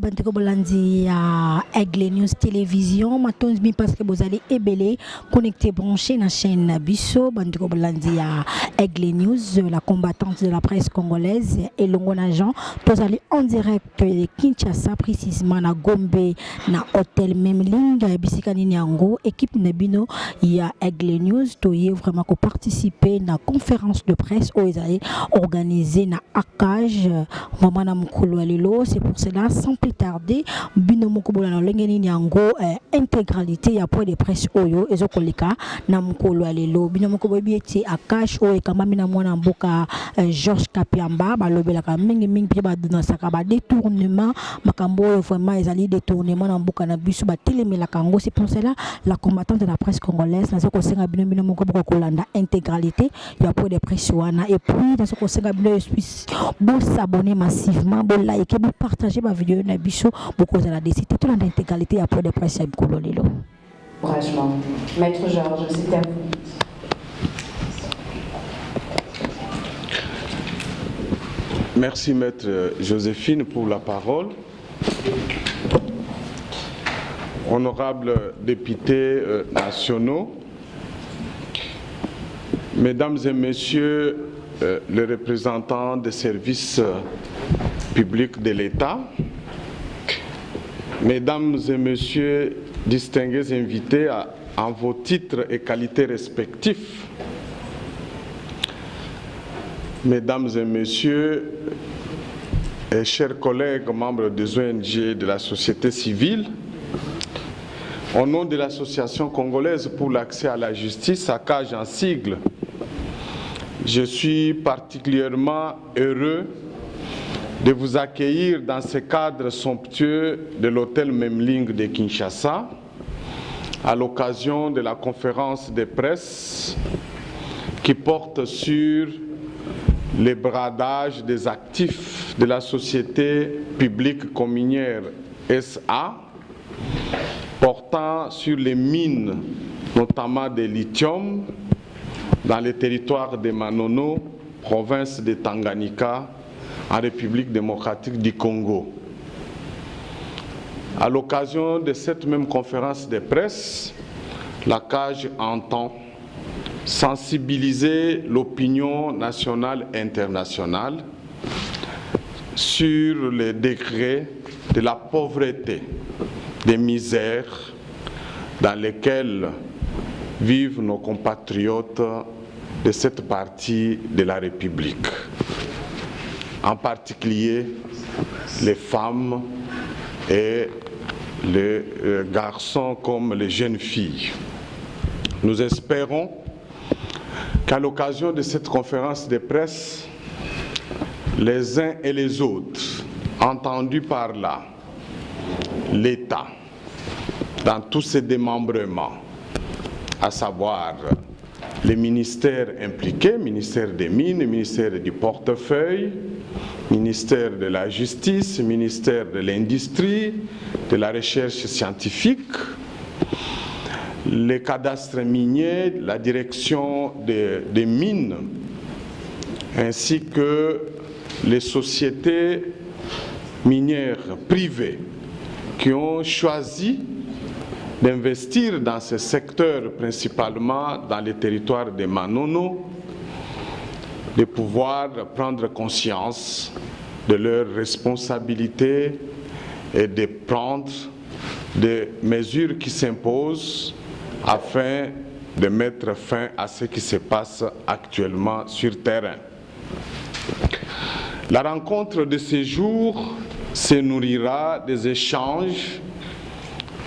banteko bolandi à Aigle News Télévision matin parce que vous allez ébélé connecté branché na chaîne Bisso banteko bolandi à Aigle News la combattante de la presse congolaise et Longona Jean tous allez en direct de Kinshasa précisément na Gombe na hôtel Memling bisika Nyango équipe Nebino il y a Aigle News to y vraiment ko participer na conférence de presse où ils allaient organiser na Akage maman na mukolo lelo. C'est pour cela, sans plus tarder, Binomoko Bolano Lengeni Nyango, intégralité, il y a point de presse Oyo, et Zokolika, Namukolo Alelo, Binomoko Bobieti, Akash, Oyo, Kamamina Mwana Mboka, Georges Kapiamba, Balobelaka, Ming, Piba, Sakaba, détournement, Makambo, vraiment, ils allaient détournement, Namboka, Nabisu, Télémé, Kango. C'est pour cela, la combattante de la presse congolaise, Nazoko Senga Binomoko Bokolanda, intégralité, il y a point de presse Wana, et puis, Nazoko Senga Binomoko s'abonner massivement, bon like, bon partager ma vidéo na biso beaucoup de la décide toute l'intégralité après de presse Kololelo. Franchement, Maître Georges, c'est à vous. Merci Maître Joséphine pour la parole. Honorables députés nationaux, Mesdames et Messieurs les représentants des services publics de l'État, Mesdames et Messieurs distingués invités en vos titres et qualités respectifs, Mesdames et Messieurs et chers collègues membres des ONG de la société civile, au nom de l'Association congolaise pour l'accès à la justice, ACAJ en sigle, je suis particulièrement heureux de vous accueillir dans ce cadre somptueux de l'hôtel Memling de Kinshasa à l'occasion de la conférence de presse qui porte sur les bradages des actifs de la société publique communière SA portant sur les mines, notamment de lithium, dans les territoires de Manono, province de Tanganyika, en République démocratique du Congo. À l'occasion de cette même conférence de presse, la CAJ entend sensibiliser l'opinion nationale et internationale sur les degrés de la pauvreté, des misères dans lesquelles vivent nos compatriotes de cette partie de la République. En particulier les femmes et les garçons comme les jeunes filles. Nous espérons qu'à l'occasion de cette conférence de presse, les uns et les autres, entendus par là, l'État, dans tous ses démembrements, à savoir les ministères impliqués, ministère des Mines, ministère du Portefeuille, ministère de la Justice, ministère de l'Industrie, de la Recherche scientifique, les cadastres miniers, la direction des mines, ainsi que les sociétés minières privées qui ont choisi d'investir dans ce secteur, principalement dans les territoires de Manono, de pouvoir prendre conscience de leurs responsabilités et de prendre des mesures qui s'imposent afin de mettre fin à ce qui se passe actuellement sur terrain. La rencontre de ces jours se nourrira des échanges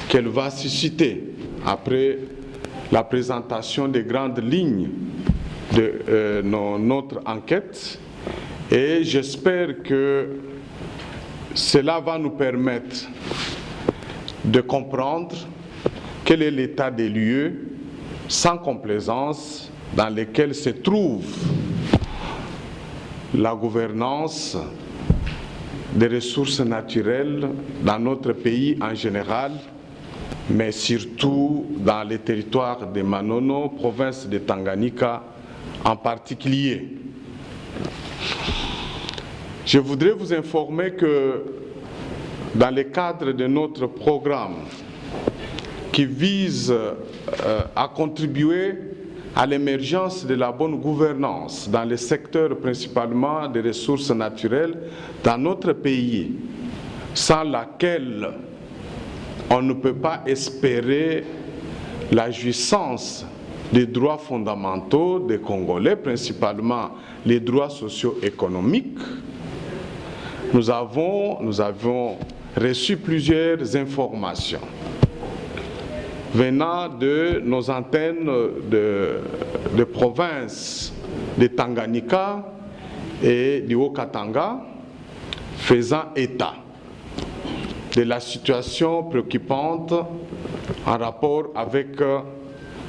qu'elle va susciter après la présentation des grandes lignes de notre enquête, et j'espère que cela va nous permettre de comprendre quel est l'état des lieux sans complaisance dans lesquels se trouve la gouvernance des ressources naturelles dans notre pays en général, mais surtout dans les territoires de Manono, province de Tanganyika en particulier. Je voudrais vous informer que dans le cadre de notre programme qui vise à contribuer à l'émergence de la bonne gouvernance dans les secteurs principalement des ressources naturelles dans notre pays, sans laquelle on ne peut pas espérer la jouissance des droits fondamentaux des Congolais, principalement les droits socio-économiques. Nous avons reçu plusieurs informations venant de nos antennes de provinces de Tanganyika et du Haut-Katanga, faisant état de la situation préoccupante en rapport avec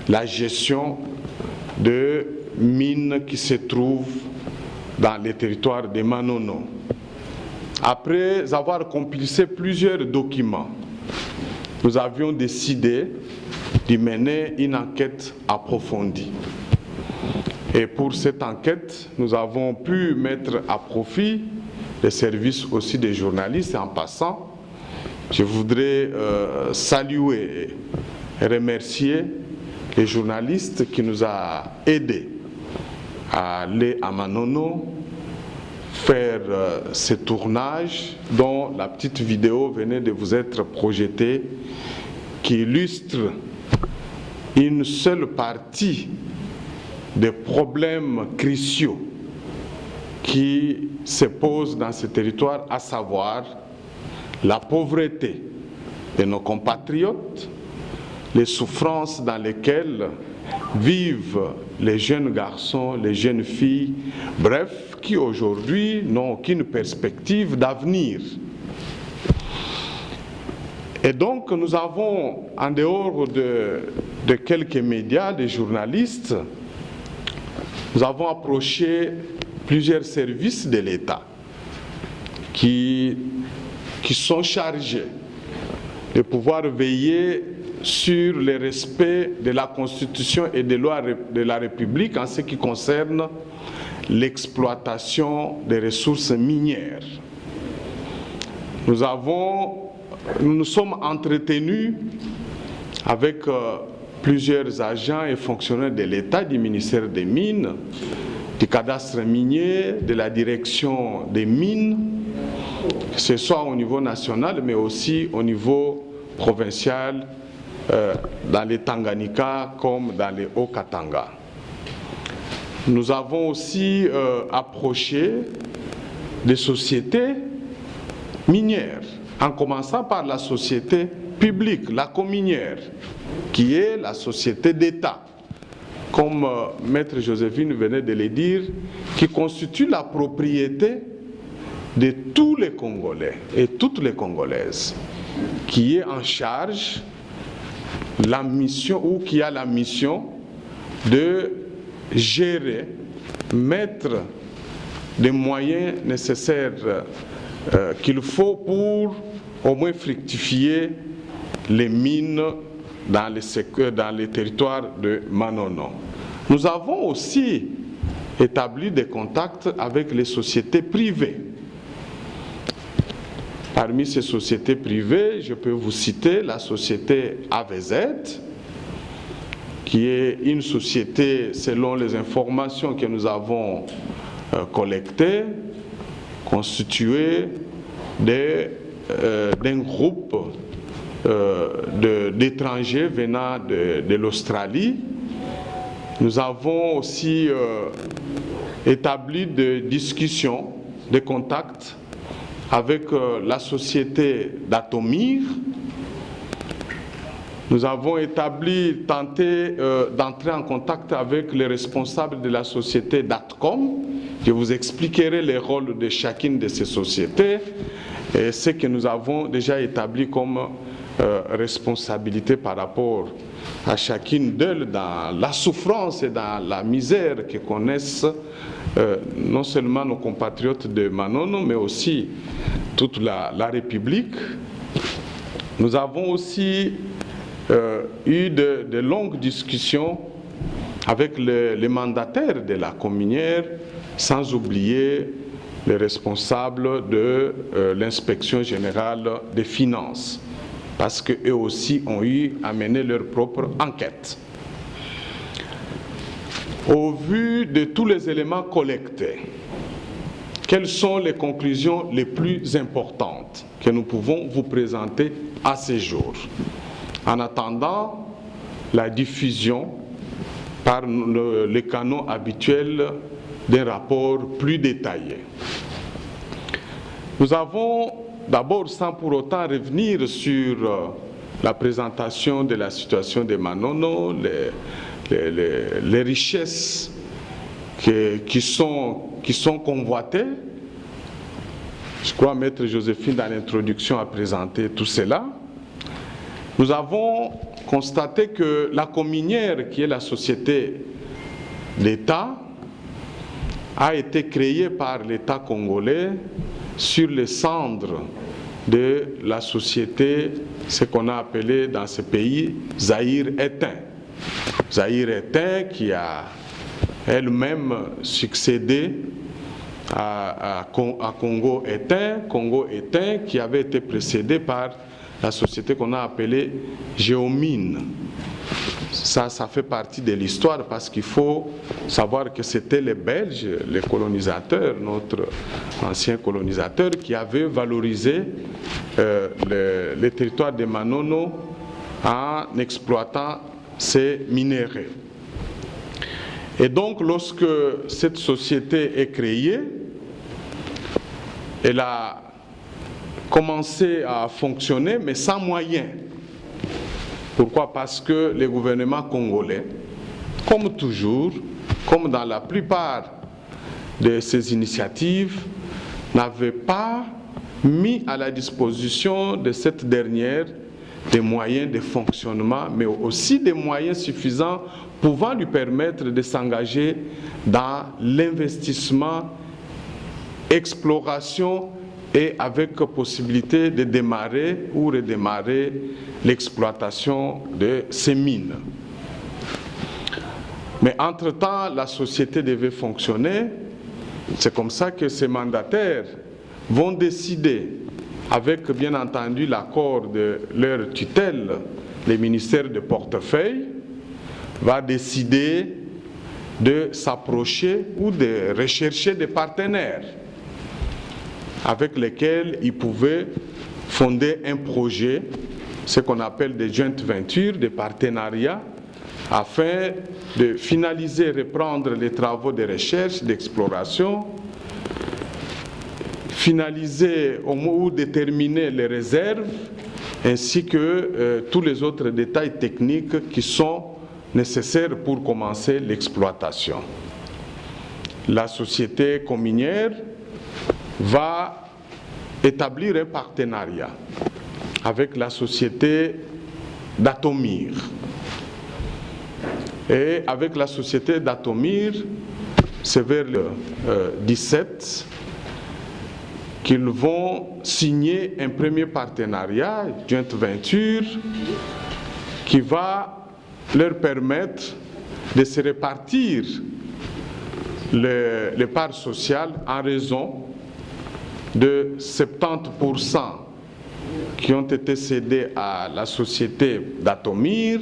la gestion de mines qui se trouvent dans les territoires de Manono. Après avoir compilé plusieurs documents, nous avions décidé de mener une enquête approfondie. Et pour cette enquête, nous avons pu mettre à profit les services aussi des journalistes. En passant, je voudrais saluer et remercier les journalistes qui nous ont aidés à aller à Manono, faire ce tournage dont la petite vidéo venait de vous être projetée, qui illustre une seule partie des problèmes cruciaux qui se posent dans ce territoire, à savoir la pauvreté de nos compatriotes, les souffrances dans lesquelles vivent les jeunes garçons, les jeunes filles, bref, qui aujourd'hui n'ont aucune perspective d'avenir. Et donc nous avons, en dehors de quelques médias, des journalistes, nous avons approché plusieurs services de l'État qui sont chargés de pouvoir veiller sur le respect de la Constitution et des lois de la République en ce qui concerne l'exploitation des ressources minières. Nous nous sommes entretenus avec plusieurs agents et fonctionnaires de l'État, du ministère des Mines, du cadastre minier, de la direction des mines, que ce soit au niveau national, mais aussi au niveau provincial, dans les Tanganyika comme dans les Haut-Katanga. Nous avons aussi approché des sociétés minières, en commençant par la société publique, la cominière, qui est la société d'État, comme Maître Joséphine venait de le dire, qui constitue la propriété de tous les Congolais et toutes les Congolaises, qui est en charge la mission, ou qui a la mission de gérer, mettre les moyens nécessaires qu'il faut pour au moins fructifier les mines dans les territoires de Manono. Nous avons aussi établi des contacts avec les sociétés privées. Parmi ces sociétés privées, je peux vous citer la société AVZ, qui est une société, selon les informations que nous avons collectées, constituée d'un groupe d'étrangers venant de l'Australie. Nous avons aussi établi des discussions, des contacts avec la société d'Atomir. Nous avons tenté d'entrer en contact avec les responsables de la société d'Atcom. Je vous expliquerai les rôles de chacune de ces sociétés et ce que nous avons déjà établi comme responsabilité par rapport à chacune d'elles dans la souffrance et dans la misère que connaissent non seulement nos compatriotes de Manono, mais aussi toute la République. Nous avons aussi eu de longues discussions avec les mandataires de la cominière, sans oublier les responsables de l'inspection générale des finances, parce qu'eux aussi ont eu à mener leur propre enquête. Au vu de tous les éléments collectés, quelles sont les conclusions les plus importantes que nous pouvons vous présenter à ce jour, en attendant la diffusion par les canaux habituels d'un rapport plus détaillé? Nous avons d'abord, sans pour autant revenir sur la présentation de la situation de Manono, les richesses qui sont convoitées. Je crois Maître Joséphine dans l'introduction a présenté tout cela. Nous avons constaté que la Cominière, qui est la société d'État, a été créée par l'État congolais sur les cendres de la société, ce qu'on a appelé dans ce pays Zaïre éteint. Zaïre éteint qui a elle-même succédé à Congo éteint qui avait été précédé par la société qu'on a appelée Géomine. Ça fait partie de l'histoire parce qu'il faut savoir que c'était les Belges, les colonisateurs, notre ancien colonisateur, qui avaient valorisé le territoire de Manono en exploitant ces minéraux. Et donc, lorsque cette société est créée, elle a commencé à fonctionner, mais sans moyens. Pourquoi? Parce que le gouvernement congolais, comme toujours, comme dans la plupart de ces initiatives, n'avait pas mis à la disposition de cette dernière des moyens de fonctionnement, mais aussi des moyens suffisants pouvant lui permettre de s'engager dans l'investissement, exploration et avec possibilité de démarrer ou redémarrer l'exploitation de ces mines. Mais entre-temps, la société devait fonctionner. C'est comme ça que ces mandataires vont décider, avec bien entendu l'accord de leur tutelle, le ministère de portefeuille, va décider de s'approcher ou de rechercher des partenaires avec lesquels ils pouvaient fonder un projet, ce qu'on appelle des joint ventures, des partenariats, afin de finaliser, reprendre les travaux de recherche, d'exploration, finaliser ou déterminer les réserves, ainsi que tous les autres détails techniques qui sont nécessaires pour commencer l'exploitation. La société cominière va établir un partenariat avec la société d'Atomir. Et avec la société d'Atomir, c'est vers le 17 qu'ils vont signer un premier partenariat, joint venture, qui va leur permettre de se répartir les parts sociales en raison de 70% qui ont été cédés à la société d'Atomir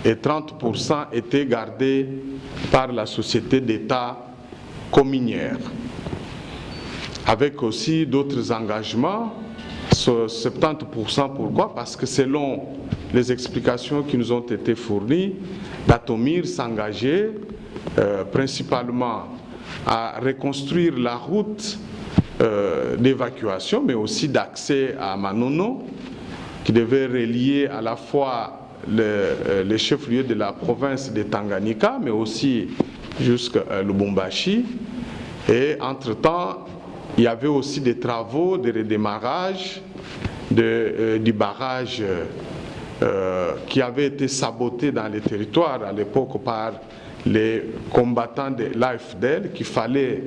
et 30% étaient gardés par la société d'État cominière. Avec aussi d'autres engagements, 70% pourquoi? Parce que selon les explications qui nous ont été fournies, d'Atomir s'engageait principalement à reconstruire la route d'évacuation, mais aussi d'accès à Manono, qui devait relier à la fois les chefs-lieux de la province de Tanganyika, mais aussi jusqu'à Lubumbashi. Et entre-temps, il y avait aussi des travaux de redémarrage du barrage qui avait été saboté dans les territoires à l'époque par les combattants de l'AFDL qu'il fallait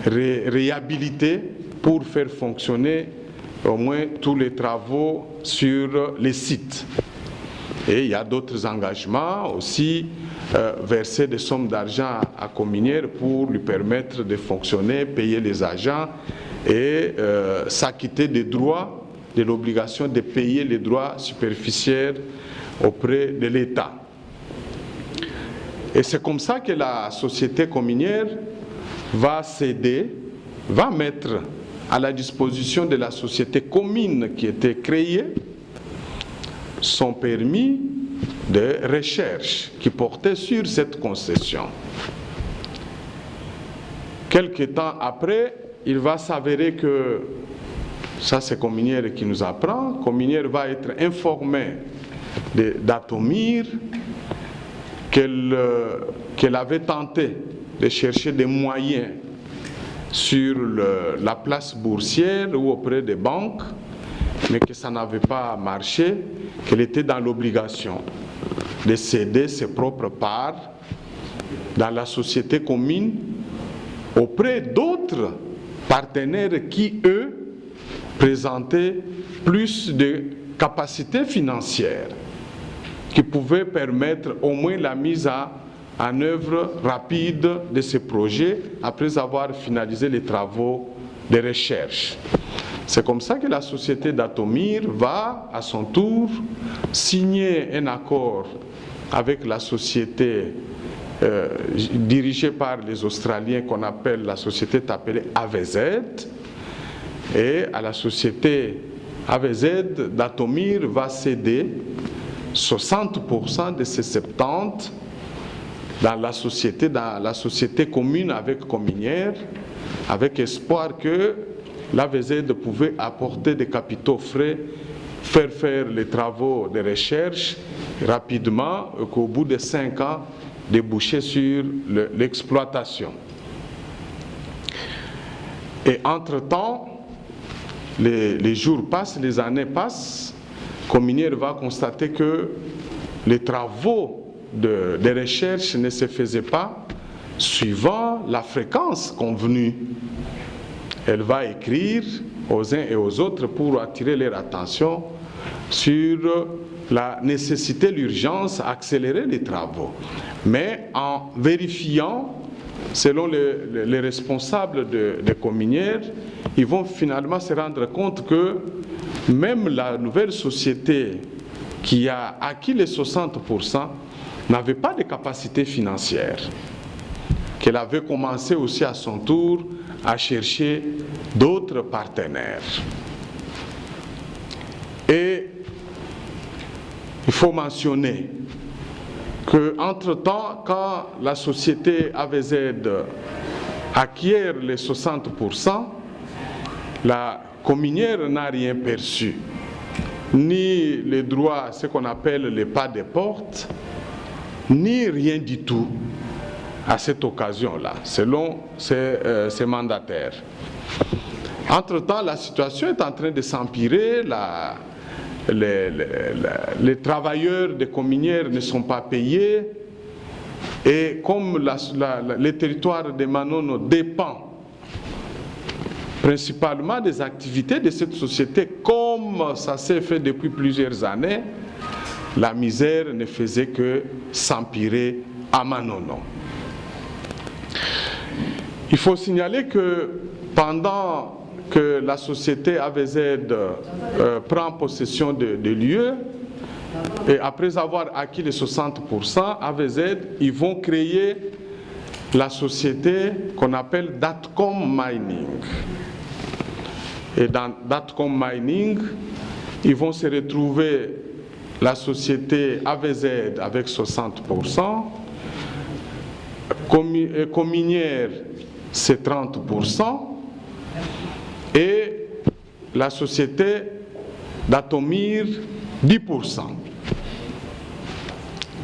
réhabiliter pour faire fonctionner au moins tous les travaux sur les sites. Et il y a d'autres engagements aussi, verser des sommes d'argent à Cominière pour lui permettre de fonctionner, payer les agents et s'acquitter des droits, de l'obligation de payer les droits superficiels auprès de l'État. Et c'est comme ça que la société cominière va céder, va mettre à la disposition de la société commune qui était créée son permis de recherche qui portait sur cette concession. Quelque temps après, il va s'avérer que, ça c'est Cominière qui nous apprend, Cominière va être informée d'Atomir qu'elle avait tenté de chercher des moyens sur la place boursière ou auprès des banques, mais que ça n'avait pas marché, qu'elle était dans l'obligation de céder ses propres parts dans la société commune auprès d'autres partenaires qui, eux, présentaient plus de capacités financières qui pouvaient permettre au moins la mise en œuvre rapide de ces projets après avoir finalisé les travaux de recherche. C'est comme ça que la société d'Atomir va, à son tour, signer un accord avec la société dirigée par les Australiens qu'on appelle la société appelée AVZ, et à la société AVZ d'Atomir va céder 60% de ces 70% dans la société commune avec Cominière, avec espoir que l'AVZ pouvait apporter des capitaux frais, faire les travaux de recherche rapidement, et qu'au bout de 5 ans, déboucher sur l'exploitation. Et entre-temps, les jours passent, les années passent, Cominière va constater que les travaux de recherche ne se faisaient pas suivant la fréquence convenue. Elle va écrire aux uns et aux autres pour attirer leur attention sur la nécessité, l'urgence, accélérer les travaux. Mais en vérifiant, selon les responsables de Cominière, ils vont finalement se rendre compte que même la nouvelle société qui a acquis les 60% n'avait pas de capacité financière, qu'elle avait commencé aussi à son tour à chercher d'autres partenaires. Et il faut mentionner qu'entre-temps, quand la société AVZ acquiert les 60%, la Cominière n'a rien perçu, ni les droits, ce qu'on appelle les pas des portes, ni rien du tout à cette occasion-là, selon ses mandataires. Entre-temps, la situation est en train de s'empirer, les travailleurs de Cominière ne sont pas payés, et comme le territoire de Manono dépend principalement des activités de cette société, comme ça s'est fait depuis plusieurs années, la misère ne faisait que s'empirer à Manono. Il faut signaler que pendant que la société AVZ prend possession de lieux, et après avoir acquis les 60%, AVZ, ils vont créer la société qu'on appelle Datcom Mining. Et dans Datcom Mining, ils vont se retrouver la société AVZ avec 60%, Cominière c'est 30%, et la société d'Atomir 10%.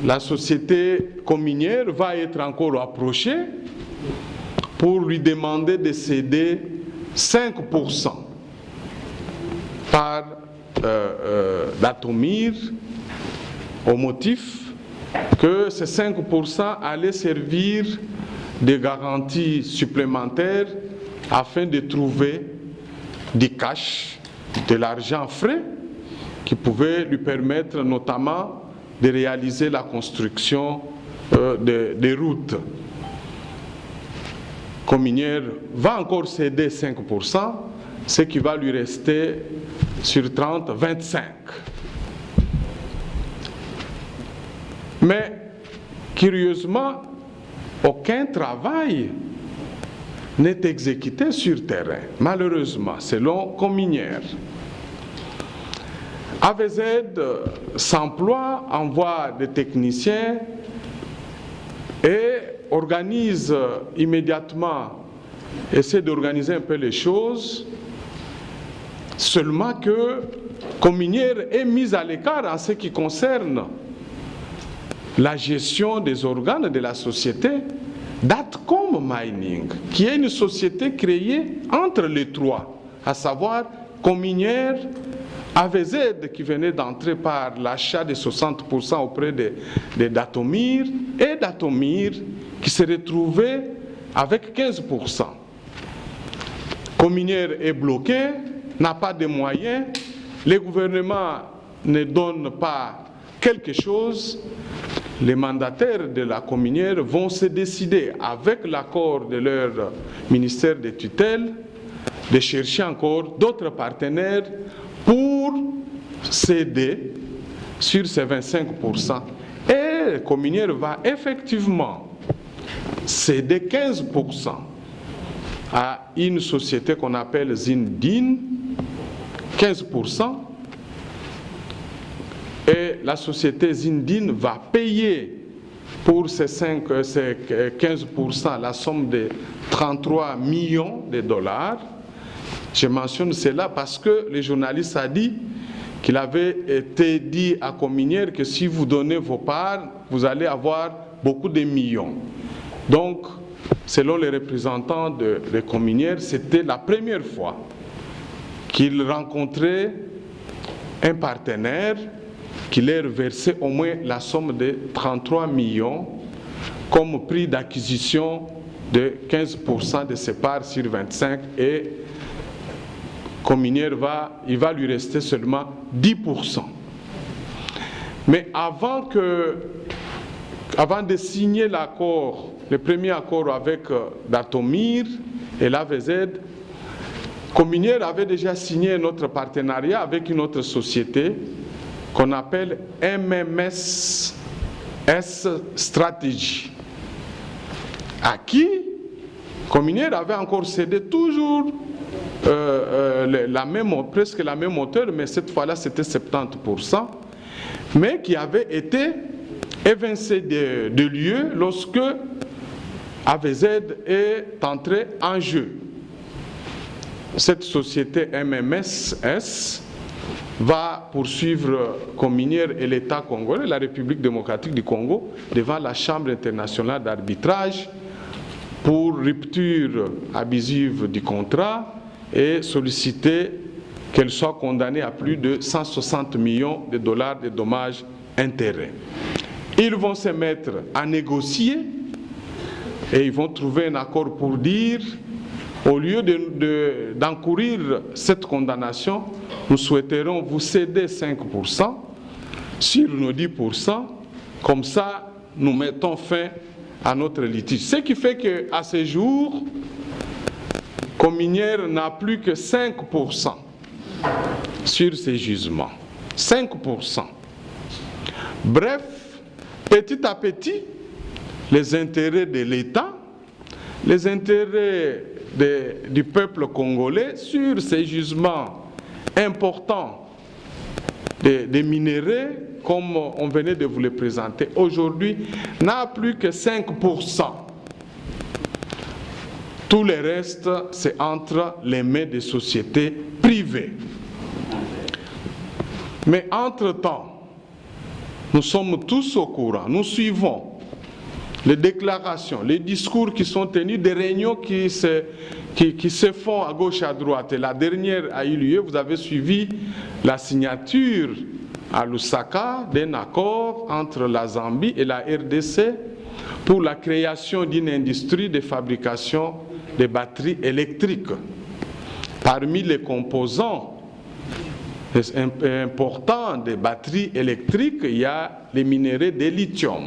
La société Cominière va être encore approchée pour lui demander de céder 5% par d'Atomir au motif que ces 5% allaient servir de garanties supplémentaires afin de trouver du cash, de l'argent frais qui pouvait lui permettre notamment de réaliser la construction des routes. Cominière va encore céder 5%, ce qui va lui rester sur 30, 25. Mais, curieusement, aucun travail n'est exécuté sur terrain, malheureusement, selon Cominière. AVZ s'emploie, envoie des techniciens et organise immédiatement, essaie d'organiser un peu les choses, seulement que Cominière est mise à l'écart en ce qui concerne la gestion des organes de la société Datcom Mining, qui est une société créée entre les trois, à savoir Cominière, AVZ qui venait d'entrer par l'achat de 60% auprès de Datomir, et Datomir qui s'est retrouvé avec 15%. Cominière est bloqué, n'a pas de moyens, le gouvernement ne donne pas quelque chose. Les mandataires de la Cominière vont se décider, avec l'accord de leur ministère de tutelle, de chercher encore d'autres partenaires pour céder sur ces 25%. Et Cominière va effectivement céder 15% à une société qu'on appelle Zindin, 15%. Et la société Zindin va payer pour ces 15% la somme de 33 millions de dollars. Je mentionne cela parce que le journaliste a dit qu'il avait été dit à Cominière que si vous donnez vos parts, vous allez avoir beaucoup de millions. Donc, selon les représentants de Cominière, c'était la première fois qu'il rencontrait un partenaire qui leur versait au moins la somme de 33 millions comme prix d'acquisition de 15% de ses parts sur 25, et Cominière il va lui rester seulement 10%. Mais avant de signer l'accord, le premier accord avec Datomir et l'AVZ, Cominière avait déjà signé un autre partenariat avec une autre société qu'on appelle MMS Strategy, à qui Cominière avait encore cédé toujours presque la même hauteur, mais cette fois-là c'était 70%, mais qui avait été évincé de lieu lorsque AVZ est entré en jeu. Cette société MMSS va poursuivre Cominière et l'État congolais, la République démocratique du Congo, devant la Chambre internationale d'arbitrage pour rupture abusive du contrat et solliciter qu'elle soit condamnée à plus de 160 millions de dollars de dommages-intérêts. Ils vont se mettre à négocier et ils vont trouver un accord pour dire, au lieu d'encourir cette condamnation, nous souhaiterons vous céder 5% sur nos 10%, comme ça nous mettons fin à notre litige. Ce qui fait qu'à ce jour, Cominière n'a plus que 5% sur ces gisements. 5%. Bref, petit à petit, les intérêts de l'État, les intérêts du peuple congolais sur ces gisements importants des minéraux, comme on venait de vous les présenter aujourd'hui, n'a plus que 5%. Tout le reste, c'est entre les mains des sociétés privées. Mais entre-temps, nous sommes tous au courant, nous suivons les déclarations, les discours qui sont tenus, des réunions qui se font à gauche et à droite. Et la dernière a eu lieu, vous avez suivi la signature à Lusaka d'un accord entre la Zambie et la RDC pour la création d'une industrie de fabrication de batteries électriques. Parmi les composants importants des batteries électriques, il y a les minéraux de lithium.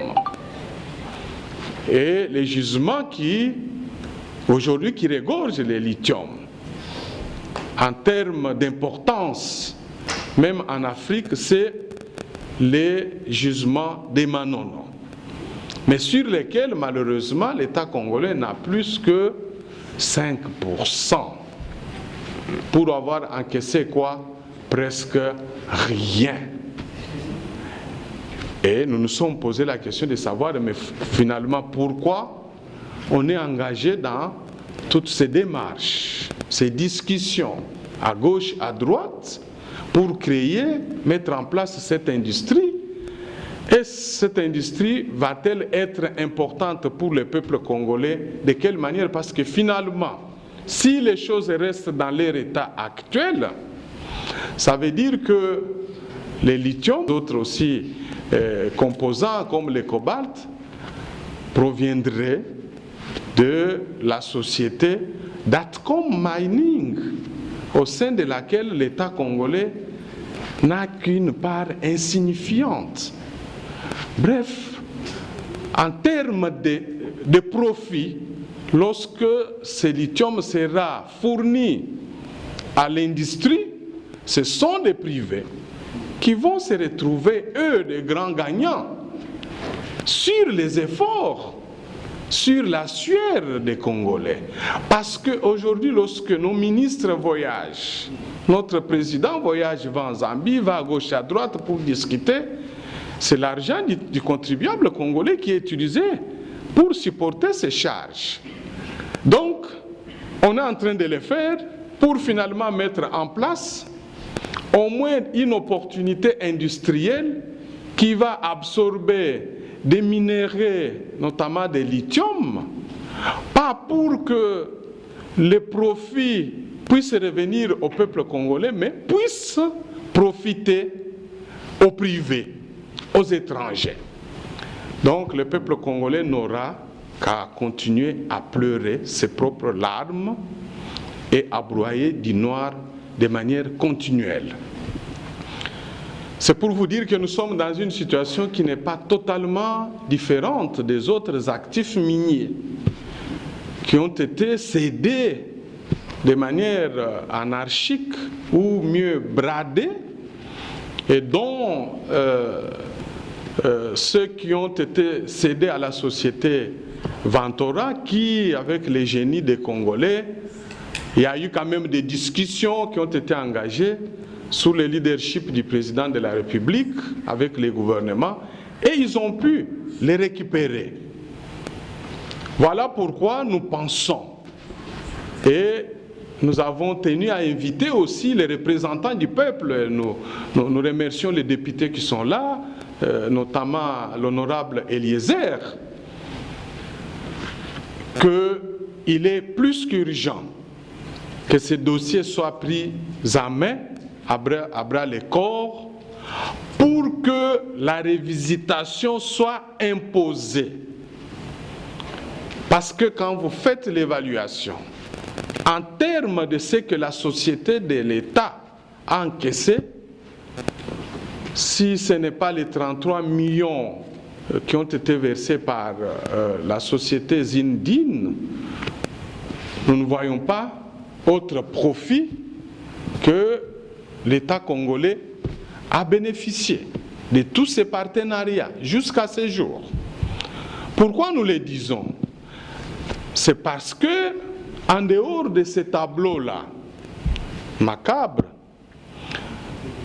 Et les gisements qui, aujourd'hui, qui regorgent le lithium. En termes d'importance, même en Afrique, c'est les gisements des Manono. Mais sur lesquels, malheureusement, l'État congolais n'a plus que 5%. Pour avoir encaissé quoi? Presque rien. Et nous nous sommes posé la question de savoir, mais finalement, pourquoi on est engagé dans toutes ces démarches, ces discussions, à gauche, à droite, pour créer, mettre en place cette industrie. Et cette industrie va-t-elle être importante pour le peuple congolais? De quelle manière? Parce que finalement, si les choses restent dans leur état actuel, ça veut dire que les lithium, d'autres aussi composants comme le cobalt, proviendraient de la société d'Atcom Mining, au sein de laquelle l'État congolais n'a qu'une part insignifiante. Bref, en termes de profit, lorsque ce lithium sera fourni à l'industrie, ce sont des privés qui vont se retrouver, eux, des grands gagnants sur les efforts, sur la sueur des Congolais. Parce qu'aujourd'hui, lorsque nos ministres voyagent, notre président voyage, va en Zambie, va à gauche, à droite pour discuter, c'est l'argent du contribuable congolais qui est utilisé pour supporter ces charges. Donc, on est en train de le faire pour finalement mettre en place au moins une opportunité industrielle qui va absorber des minéraux, notamment des lithium, pas pour que les profits puissent revenir au peuple congolais, mais puissent profiter aux privés, aux étrangers. Donc le peuple congolais n'aura qu'à continuer à pleurer ses propres larmes et à broyer du noir de manière continuelle. C'est pour vous dire que nous sommes dans une situation qui n'est pas totalement différente des autres actifs miniers qui ont été cédés de manière anarchique ou mieux bradés et dont ceux qui ont été cédés à la société Ventora qui, avec les génies des Congolais, il y a eu quand même des discussions qui ont été engagées sous le leadership du président de la République avec les gouvernements et ils ont pu les récupérer. Voilà pourquoi nous pensons et nous avons tenu à inviter aussi les représentants du peuple. Nous remercions les députés qui sont là, notamment l'honorable Eliezer, qu'il est plus qu'urgent que ces dossiers soient pris en main, à bras le corps, pour que la révisitation soit imposée. Parce que quand vous faites l'évaluation, en termes de ce que la société de l'État a encaissé, si ce n'est pas les 33 millions qui ont été versés par la société Zindine, nous ne voyons pas autre profit que l'État congolais a bénéficié de tous ces partenariats jusqu'à ce jour. Pourquoi nous le disons? C'est parce que, en dehors de ce tableau-là, macabre,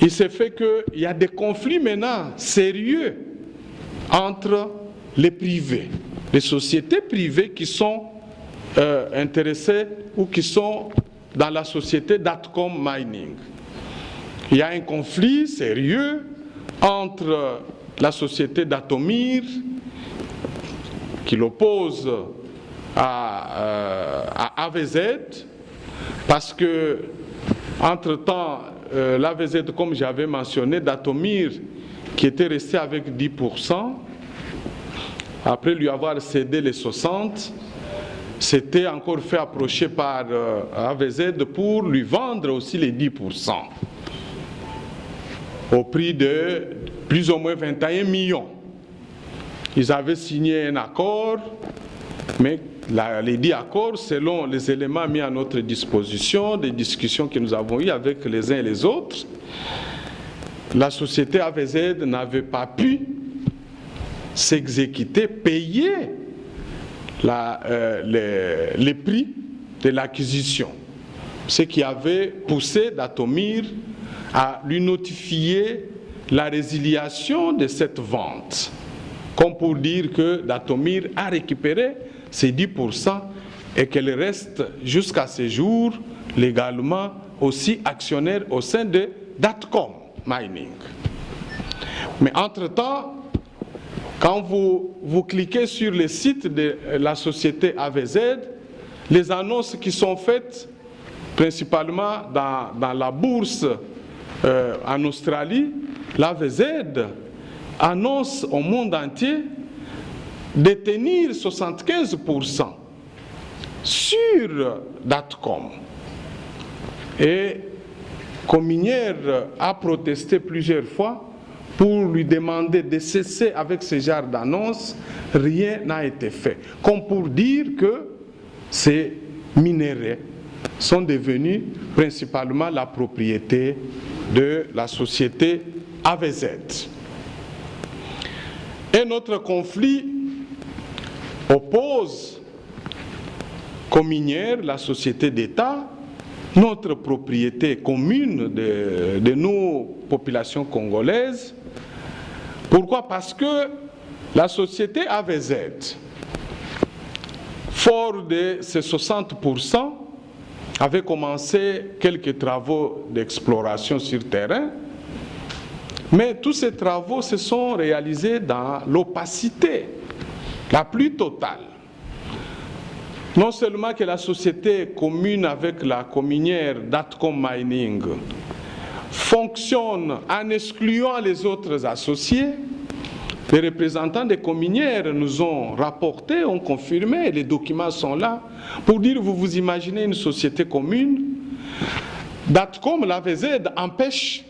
il s'est fait qu'il y a des conflits maintenant sérieux entre les privés, les sociétés privées qui sont intéressées ou qui sont dans la société d'Atcom Mining. Il y a un conflit sérieux entre la société d'Atomir qui l'oppose à AVZ parce que entre-temps l'AVZ, comme j'avais mentionné, d'Atomir qui était resté avec 10%, après lui avoir cédé les 60%, s'était encore fait approcher par AVZ pour lui vendre aussi les 10%. au prix de plus ou moins 21 millions. Ils avaient signé un accord, mais les 10 accords, selon les éléments mis à notre disposition, des discussions que nous avons eues avec les uns et les autres, la société AVZ n'avait pas pu s'exécuter, payer les prix de l'acquisition. Ce qui avait poussé Datomir à lui notifier la résiliation de cette vente, comme pour dire que Datomir a récupéré ces 10% et qu'elle reste jusqu'à ce jour légalement aussi actionnaire au sein de Datcom Mining. Mais entre-temps, quand vous cliquez sur le site de la société AVZ, les annonces qui sont faites principalement dans la bourse en Australie, l'AVZ annonce au monde entier détenir 75% sur Datcom. Et Cominière a protesté plusieurs fois pour lui demander de cesser avec ce genre d'annonces. Rien n'a été fait. Comme pour dire que ces minéraux sont devenus principalement la propriété de la société AVZ. Et notre conflit oppose Cominière, la société d'État, notre propriété commune de nos populations congolaises. Pourquoi? Parce que la société AVZ, fort de ces 60%, avait commencé quelques travaux d'exploration sur terrain, mais tous ces travaux se sont réalisés dans l'opacité la plus totale. Non seulement que la société commune avec la cominière Datcom Mining fonctionne en excluant les autres associés, les représentants des cominières nous ont rapporté, ont confirmé, les documents sont là, pour dire, vous imaginez une société commune, Datcom, l'AVZ, empêche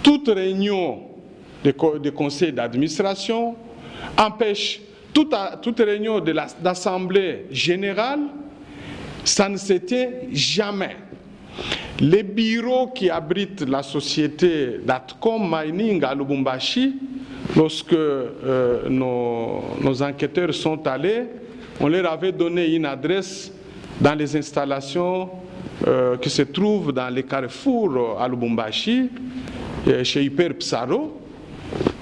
toute réunion de conseil d'administration, empêche toute réunion d'assemblée générale. Ça ne s'était jamais. Les bureaux qui abritent la société Datcom Mining à Lubumbashi, lorsque nos enquêteurs sont allés, on leur avait donné une adresse dans les installations qui se trouvent dans les carrefours à Lubumbashi, chez Hyper Psaro.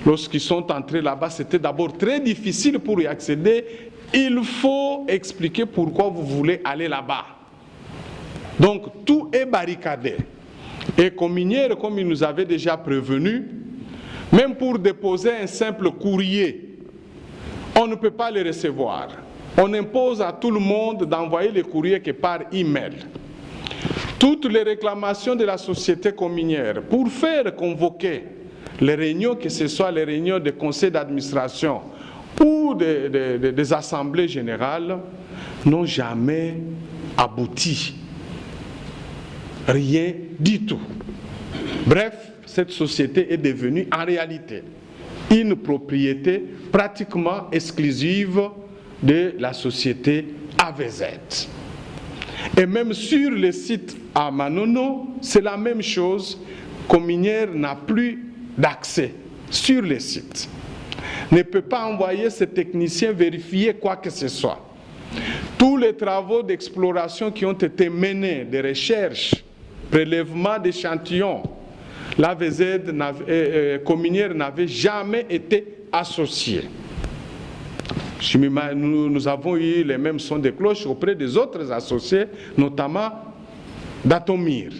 Lorsqu'ils sont entrés là-bas, c'était d'abord très difficile pour y accéder. Il faut expliquer pourquoi vous voulez aller là-bas. Donc, tout est barricadé. Et Cominière, comme il nous avait déjà prévenu, même pour déposer un simple courrier, on ne peut pas le recevoir. On impose à tout le monde d'envoyer les courriers que par email. Toutes les réclamations de la société cominière pour faire convoquer les réunions, que ce soit les réunions des conseils d'administration ou des assemblées générales, n'ont jamais abouti. Rien du tout. Bref, cette société est devenue en réalité une propriété pratiquement exclusive de la société AVZ. Et même sur le site à Manono, c'est la même chose. Cominière n'a plus d'accès sur le site. Ne peut pas envoyer ses techniciens vérifier quoi que ce soit. Tous les travaux d'exploration qui ont été menés, de recherche, prélèvement d'échantillons, l'AVZ, Cominière n'avait jamais été associé. Nous avons eu les mêmes sons de cloche auprès des autres associés, notamment Datomir.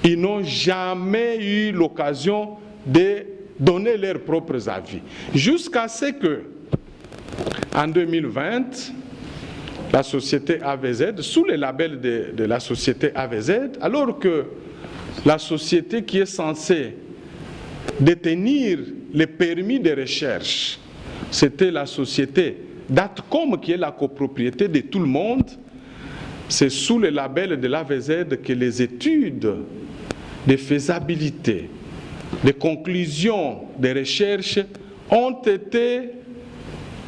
Ils n'ont jamais eu l'occasion de donner leurs propres avis. Jusqu'à ce que, en 2020, la société AVZ, sous le label de la société AVZ, alors que la société qui est censée détenir les permis de recherche, c'était la société Datcom qui est la copropriété de tout le monde, c'est sous le label de l'AVZ que les études de faisabilité, les conclusions des recherches ont été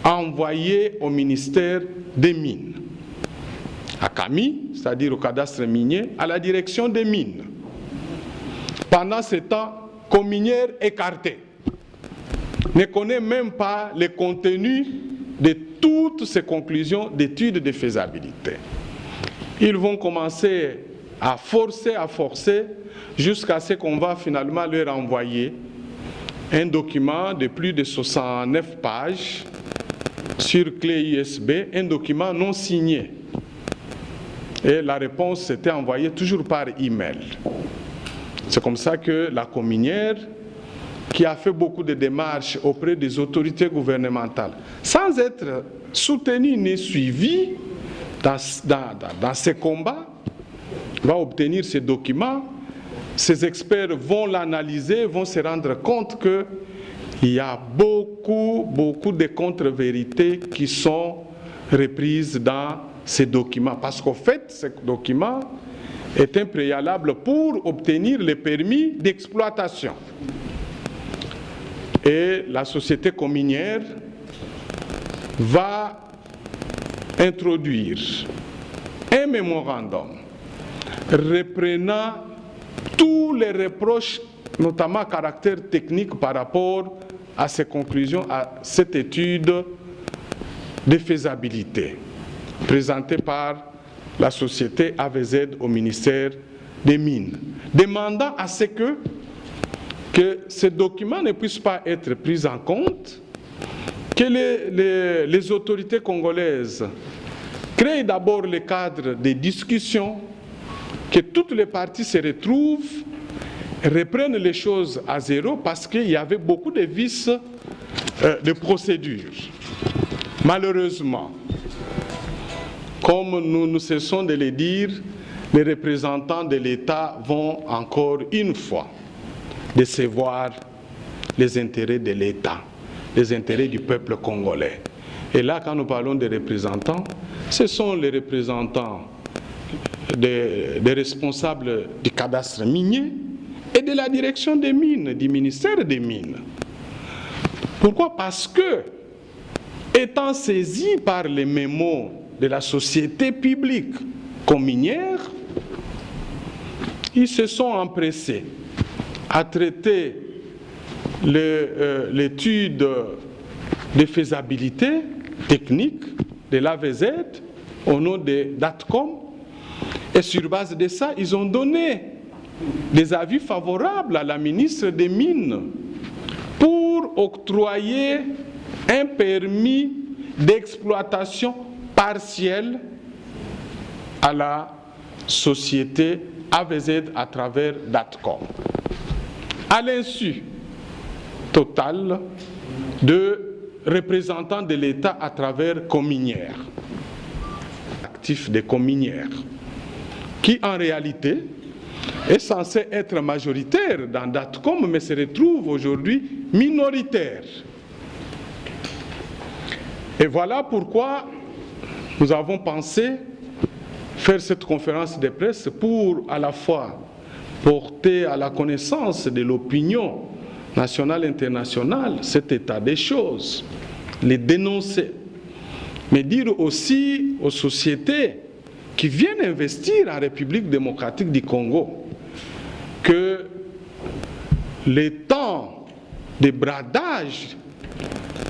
envoyées au ministère des Mines, à CAMI, c'est-à-dire au cadastre minier, à la direction des mines. Pendant ce temps, Cominière écarté ne connaît même pas le contenu de toutes ces conclusions d'études de faisabilité. Ils vont commencer à forcer, jusqu'à ce qu'on va finalement leur envoyer un document de plus de 69 pages sur clé USB, un document non signé. Et la réponse s'était envoyée toujours par email. C'est comme ça que la Cominière, qui a fait beaucoup de démarches auprès des autorités gouvernementales, sans être soutenue ni suivie dans ces combats, va obtenir ces documents. Ces experts vont l'analyser, vont se rendre compte qu'il y a beaucoup de contre-vérités qui sont reprises dans ces documents. Parce qu'au fait, ce document est un préalable pour obtenir le permis d'exploitation. Et la société cominière va introduire un mémorandum reprenant tous les reproches, notamment à caractère technique par rapport à ces conclusions, à cette étude de faisabilité présentée par la société AVZ au ministère des Mines, demandant à ce que ces documents ne puissent pas être pris en compte, que les autorités congolaises créent d'abord le cadre des discussions, que toutes les parties se retrouvent, reprennent les choses à zéro parce qu'il y avait beaucoup de vices de procédure. Malheureusement, comme nous ne cessons de le dire, les représentants de l'État vont encore une fois décevoir les intérêts de l'État, les intérêts du peuple congolais. Et là, quand nous parlons des représentants, ce sont les représentants des responsables du cadastre minier et de la direction des mines, du ministère des Mines. Pourquoi? Parce que, étant saisis par les mémos de la société publique cominière, ils se sont empressés à traiter l'étude de faisabilité technique de l'AVZ au nom de DATCOM, et sur base de ça, ils ont donné des avis favorables à la ministre des Mines pour octroyer un permis d'exploitation partielle à la société AVZ à travers DATCOM, à l'insu total de représentants de l'État à travers Cominière, actifs des Cominières, qui en réalité est censé être majoritaire dans DATCOM, mais se retrouve aujourd'hui minoritaire. Et voilà pourquoi nous avons pensé faire cette conférence de presse pour à la fois porter à la connaissance de l'opinion nationale et internationale cet état des choses, les dénoncer, mais dire aussi aux sociétés qui viennent investir en République démocratique du Congo que les temps de bradage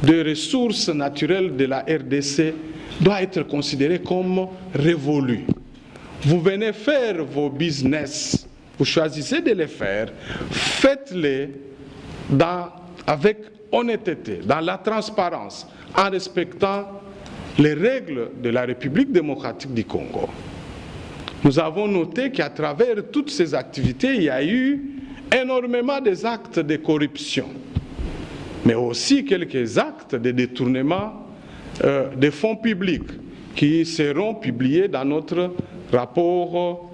de ressources naturelles de la RDC doit être considéré comme révolu. Vous venez faire vos business, vous choisissez de les faire, faites-les avec honnêteté, dans la transparence, en respectant les règles de la République démocratique du Congo. Nous avons noté qu'à travers toutes ces activités, il y a eu énormément d'actes de corruption, mais aussi quelques actes de détournement des fonds publics qui seront publiés dans notre rapport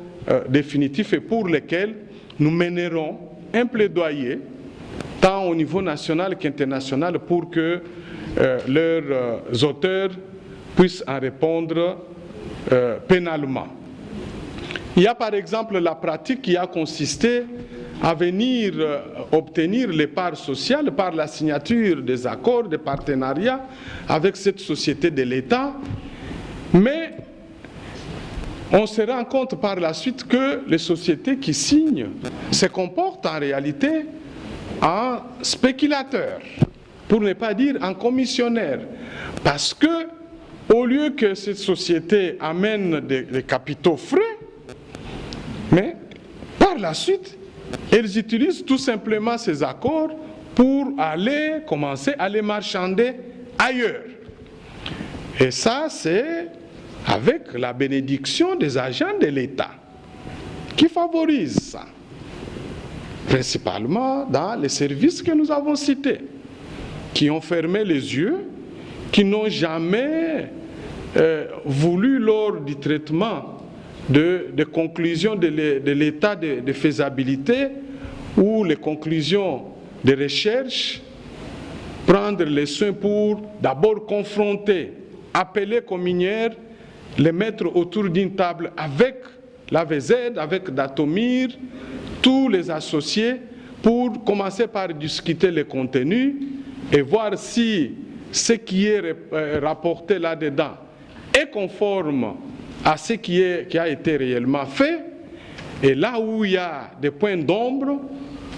définitif et pour lesquels nous mènerons un plaidoyer tant au niveau national qu'international pour que leurs auteurs puissent en répondre pénalement. Il y a par exemple la pratique qui a consisté à venir obtenir les parts sociales par la signature des accords de partenariat avec cette société de l'État, mais on se rend compte par la suite que les sociétés qui signent se comportent en réalité en spéculateurs, pour ne pas dire en commissionnaires, parce que au lieu que cette société amène des capitaux frais, mais par la suite, elles utilisent tout simplement ces accords pour commencer à les marchander ailleurs. Et ça, c'est avec la bénédiction des agents de l'État qui favorisent ça, principalement dans les services que nous avons cités, qui ont fermé les yeux, qui n'ont jamais voulu, lors du traitement de conclusions de l'état de faisabilité ou les conclusions de recherche, prendre les soins pour d'abord confronter, appeler comme minières, les mettre autour d'une table avec l'AVZ, avec Datomir, tous les associés, pour commencer par discuter les contenus et voir si ce qui est rapporté là-dedans est conforme à ce qui a été réellement fait, et là où il y a des points d'ombre,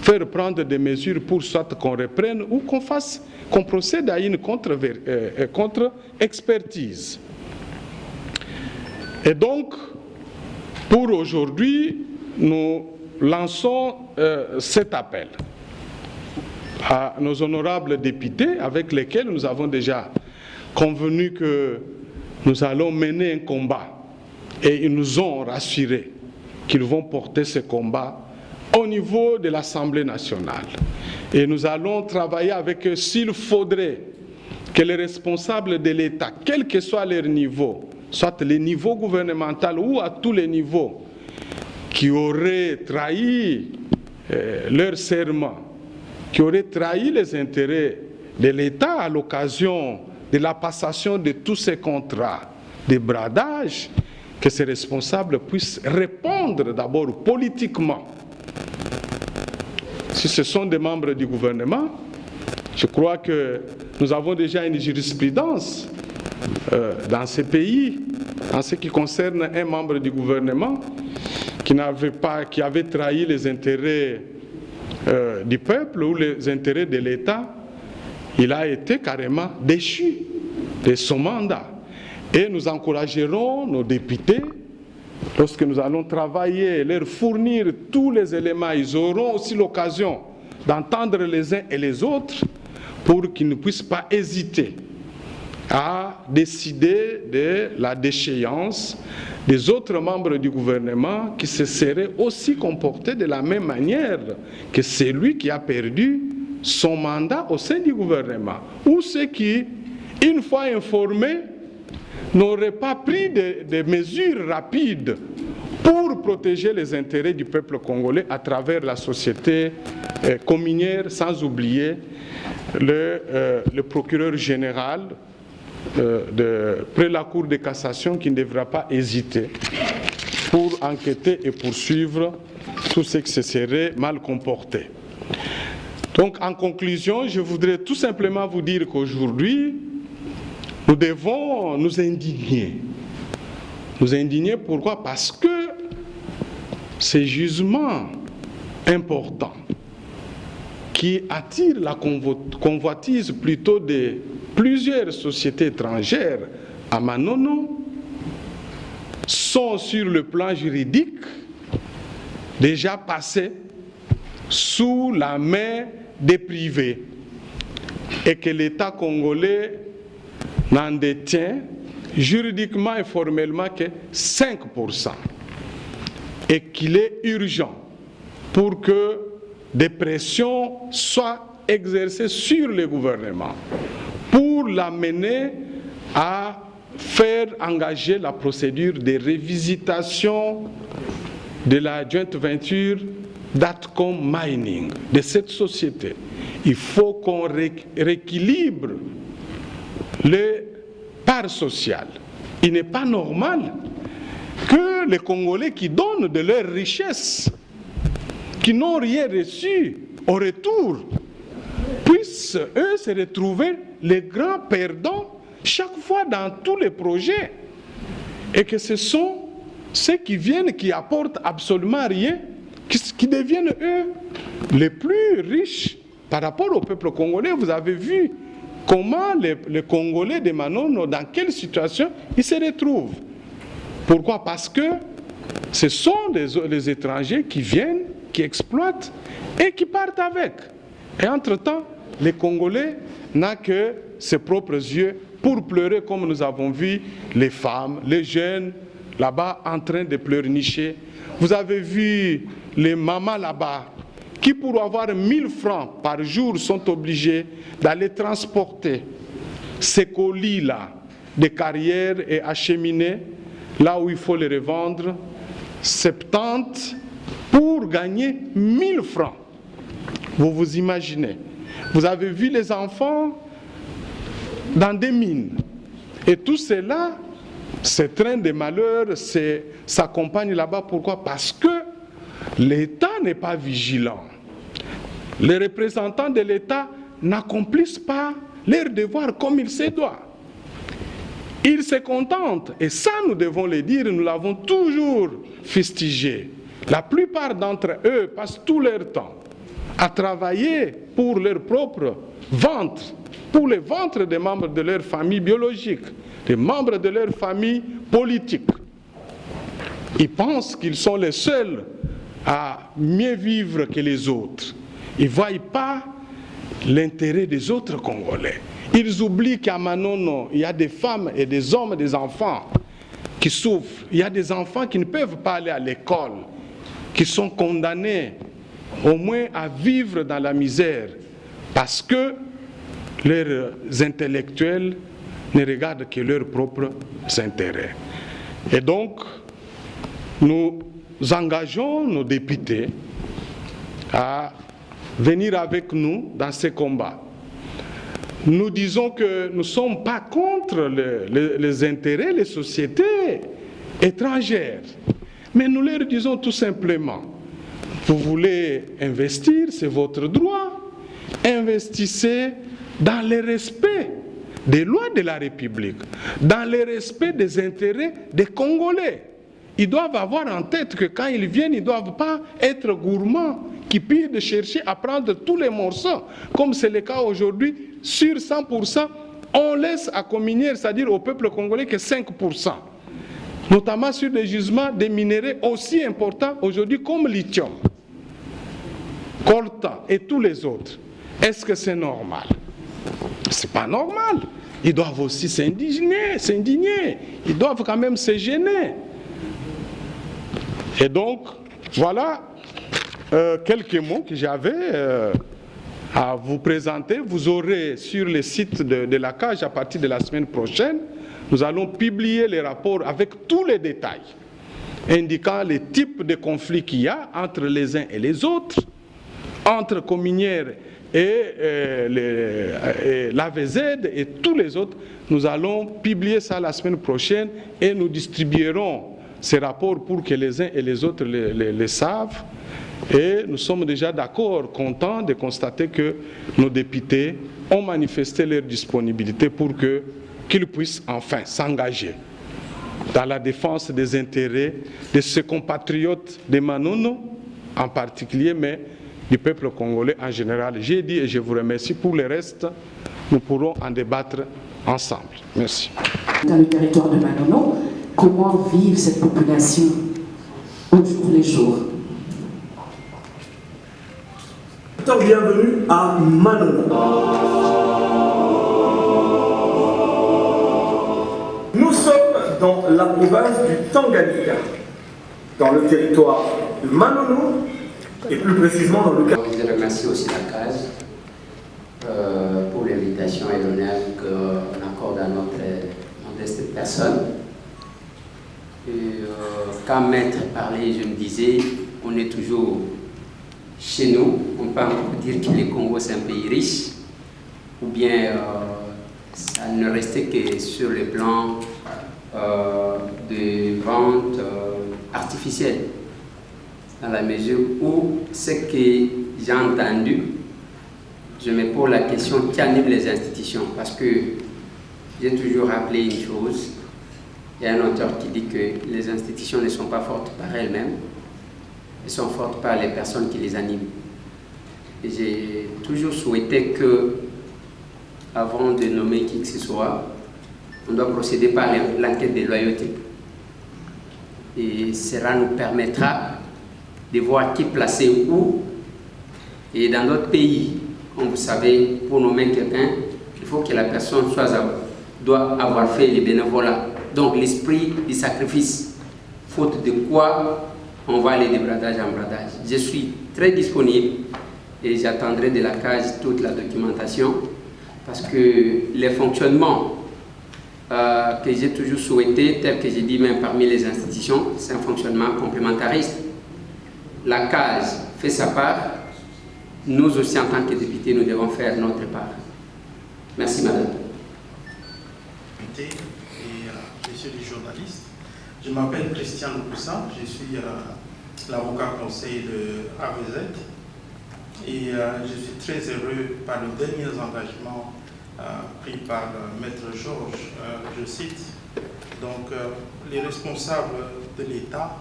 faire prendre des mesures pour soit qu'on reprenne ou qu'on procède à une contre-expertise. Et donc, pour aujourd'hui, nous lançons cet appel à nos honorables députés avec lesquels nous avons déjà convenu que nous allons mener un combat. Et ils nous ont rassurés qu'ils vont porter ce combat au niveau de l'Assemblée nationale. Et nous allons travailler avec eux s'il faudrait que les responsables de l'État, quel que soit leur niveau, soit les niveaux gouvernementaux ou à tous les niveaux, qui auraient trahi leur serment, qui auraient trahi les intérêts de l'État à l'occasion de la passation de tous ces contrats de bradage, que ces responsables puissent répondre d'abord politiquement. Si ce sont des membres du gouvernement, je crois que nous avons déjà une jurisprudence dans ces pays en ce qui concerne un membre du gouvernement qui avait trahi les intérêts du peuple ou les intérêts de l'État. Il a été carrément déchu de son mandat. Et nous encouragerons nos députés, lorsque nous allons travailler, leur fournir tous les éléments, ils auront aussi l'occasion d'entendre les uns et les autres pour qu'ils ne puissent pas hésiter à décider de la déchéance des autres membres du gouvernement qui se seraient aussi comportés de la même manière que celui qui a perdu son mandat au sein du gouvernement, ou ceux qui, une fois informés, n'auraient pas pris des mesures rapides pour protéger les intérêts du peuple congolais à travers la société communière, sans oublier le procureur général près la Cour de cassation qui ne devra pas hésiter pour enquêter et poursuivre tout ce qui se serait mal comporté. Donc, en conclusion, je voudrais tout simplement vous dire qu'aujourd'hui, nous devons nous indigner. Nous indigner pourquoi? Parce que ces jugements importants qui attirent la convoitise plutôt de plusieurs sociétés étrangères à Manono sont sur le plan juridique déjà passés sous la main des privés et que l'État congolais n'en détient juridiquement et formellement que 5%, et qu'il est urgent pour que des pressions soient exercées sur le gouvernement pour l'amener à faire engager la procédure de révisitation de la joint venture Datcom Mining, de cette société. Il faut qu'on rééquilibre les parts sociales. Il n'est pas normal que les Congolais qui donnent de leur richesse, qui n'ont rien reçu au retour, puissent, eux, se retrouver les grands perdants chaque fois dans tous les projets. Et que ce sont ceux qui viennent, qui apportent absolument rien, qui deviennent, eux, les plus riches par rapport au peuple congolais. Vous avez vu comment les Congolais de Manono, dans quelle situation ils se retrouvent. Pourquoi? Parce que ce sont les étrangers qui viennent, qui exploitent et qui partent avec. Et entre-temps, les Congolais n'ont que ses propres yeux pour pleurer, comme nous avons vu les femmes, les jeunes là-bas en train de pleurnicher. Vous avez vu les mamans là-bas qui, pour avoir 1000 francs par jour, sont obligés d'aller transporter ces colis-là de carrières et acheminer là où il faut les revendre, 70 pour gagner 1000 francs. Vous vous imaginez. Vous avez vu les enfants dans des mines. Et tout cela, ce train de malheur s'accompagne là-bas. Pourquoi? Parce que l'État n'est pas vigilant. Les représentants de l'État n'accomplissent pas leur devoir comme il se doit. Ils se contentent, et ça nous devons le dire, nous l'avons toujours fustigé. La plupart d'entre eux passent tout leur temps à travailler pour leur propre ventre, pour les ventres des membres de leur famille biologique, des membres de leur famille politique. Ils pensent qu'ils sont les seuls à mieux vivre que les autres. Ils ne voient pas l'intérêt des autres Congolais. Ils oublient qu'à Manono, il y a des femmes et des hommes, des enfants qui souffrent. Il y a des enfants qui ne peuvent pas aller à l'école, qui sont condamnés au moins à vivre dans la misère parce que leurs intellectuels ne regardent que leurs propres intérêts. Et donc, nous engageons nos députés à venir avec nous dans ces combats. Nous disons que nous ne sommes pas contre les intérêts, les sociétés étrangères, mais nous leur disons tout simplement, vous voulez investir, c'est votre droit, investissez dans le respect des lois de la République, dans le respect des intérêts des Congolais. Ils doivent avoir en tête que quand ils viennent, ils ne doivent pas être gourmands, qui pillent de chercher à prendre tous les morceaux, comme c'est le cas aujourd'hui. Sur 100%, on laisse à communier, c'est-à-dire au peuple congolais, que 5%. Notamment sur des gisements des minéraux aussi importants aujourd'hui comme lithium, coltan et tous les autres. Est-ce que c'est normal? Ce n'est pas normal. Ils doivent aussi s'indigner. Ils doivent quand même se gêner. Et donc, voilà quelques mots que j'avais à vous présenter. Vous aurez sur le site de la cage à partir de la semaine prochaine, nous allons publier les rapports avec tous les détails, indiquant les types de conflits qu'il y a entre les uns et les autres, entre Cominière et l'AVZ et tous les autres. Nous allons publier ça la semaine prochaine et nous distribuerons ces rapports pour que les uns et les autres les savent. Et nous sommes déjà d'accord, contents de constater que nos députés ont manifesté leur disponibilité pour qu'ils puissent enfin s'engager dans la défense des intérêts de ses compatriotes de Manono en particulier, mais du peuple congolais en général. J'ai dit et je vous remercie. Pour le reste, nous pourrons en débattre ensemble. Merci. Dans le territoire de Manono, comment vit cette population au jour les jours? Bienvenue à Manono. Nous sommes dans la province du Tanganyika, dans le territoire de Manono, et plus précisément dans le cadre. Je remercie aussi la CAS pour l'invitation et l'honneur qu'on accorde à notre modeste personne. Et, quand Maître parlait, je me disais, on est toujours chez nous. On peut encore dire que le Congo c'est un pays riche, ou bien ça ne restait que sur le plan de vente artificielle. dans la mesure où ce que j'ai entendu, je me pose la question qui anime les institutions, parce que j'ai toujours rappelé une chose. Il y a un auteur qui dit que les institutions ne sont pas fortes par elles-mêmes, elles sont fortes par les personnes qui les animent. Et j'ai toujours souhaité que, avant de nommer qui que ce soit, on doit procéder par l'enquête de loyauté. Et cela nous permettra de voir qui placer où. Et dans d'autres pays, comme vous savez, pour nommer quelqu'un, il faut que la personne doit avoir fait les bénévolats. Donc l'esprit du sacrifice, faute de quoi on va aller de bradage en bradage. Je suis très disponible et j'attendrai de la case toute la documentation parce que les fonctionnements que j'ai toujours souhaité, tel que j'ai dit même parmi les institutions, c'est un fonctionnement complémentariste. La case fait sa part, nous aussi en tant que députés, nous devons faire notre part. Merci madame. Et messieurs les journalistes, je m'appelle Christian Loussin, je suis l'avocat conseil de AVZ et je suis très heureux par les derniers engagements pris par Maître Georges, je cite, donc les responsables de l'État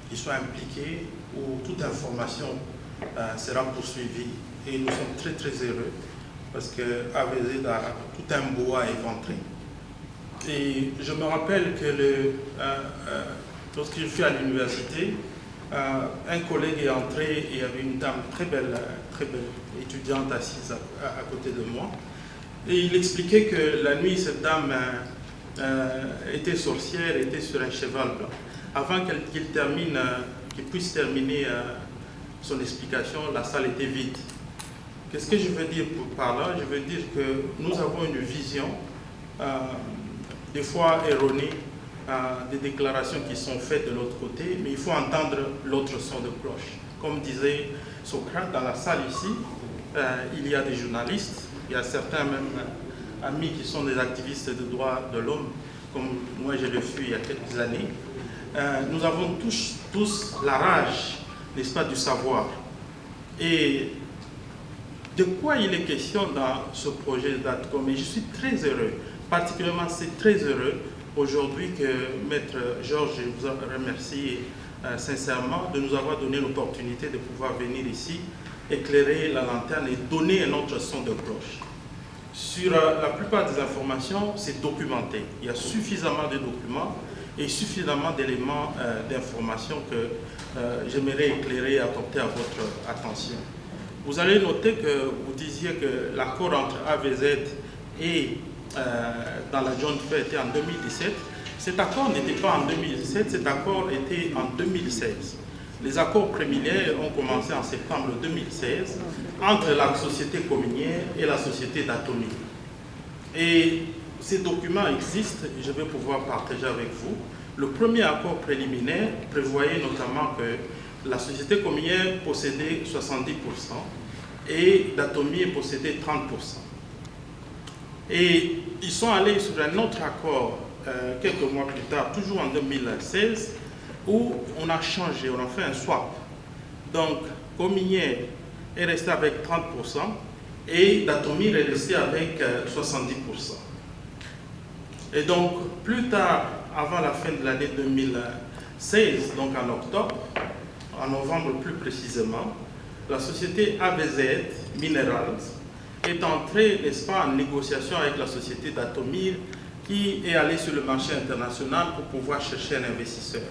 qui sont impliqués où toute information sera poursuivie et nous sommes très très heureux parce que AVZ a tout un bois à éventrer. Et je me rappelle que lorsque je suis à l'université, un collègue est entré et il y avait une dame très belle étudiante assise à côté de moi. Et il expliquait que la nuit, cette dame était sorcière, était sur un cheval blanc. Avant qu'il puisse terminer son explication, la salle était vide. Qu'est-ce que je veux dire par là? Je veux dire que nous avons une vision des fois erronées des déclarations qui sont faites de l'autre côté, mais il faut entendre l'autre son de cloche. Comme disait Socrate, dans la salle ici, il y a des journalistes, il y a certains même amis qui sont des activistes de droits de l'homme, comme moi je le fus il y a quelques années. Nous avons tous la rage, n'est-ce pas, du savoir. Et de quoi il est question dans ce projet d'ADCOM? Et je suis très heureux, particulièrement c'est très heureux aujourd'hui que Maître Georges, je vous remercie sincèrement de nous avoir donné l'opportunité de pouvoir venir ici, éclairer la lanterne et donner un autre son de cloche. Sur la plupart des informations, c'est documenté. Il y a suffisamment de documents et suffisamment d'éléments d'information que j'aimerais éclairer et apporter à votre attention. Vous allez noter que vous disiez que l'accord entre AVZ et dans la joint venture était en 2017. Cet accord n'était pas en 2017, cet accord était en 2016. Les accords préliminaires ont commencé en septembre 2016 entre la société communière et la société d'Atomi. Et ces documents existent et je vais pouvoir partager avec vous. Le premier accord préliminaire prévoyait notamment que la société communière possédait 70% et d'Atomi possédait 30%. Et ils sont allés sur un autre accord quelques mois plus tard, toujours en 2016, où on a changé, on a fait un swap. Donc, Cominière est resté avec 30% et Datomir est resté avec 70%. Et donc, plus tard, avant la fin de l'année 2016, donc en octobre, en novembre plus précisément, la société AVZ Minerals est entrée, n'est-ce pas, en négociation avec la société d'Atomir qui est allée sur le marché international pour pouvoir chercher un investisseur.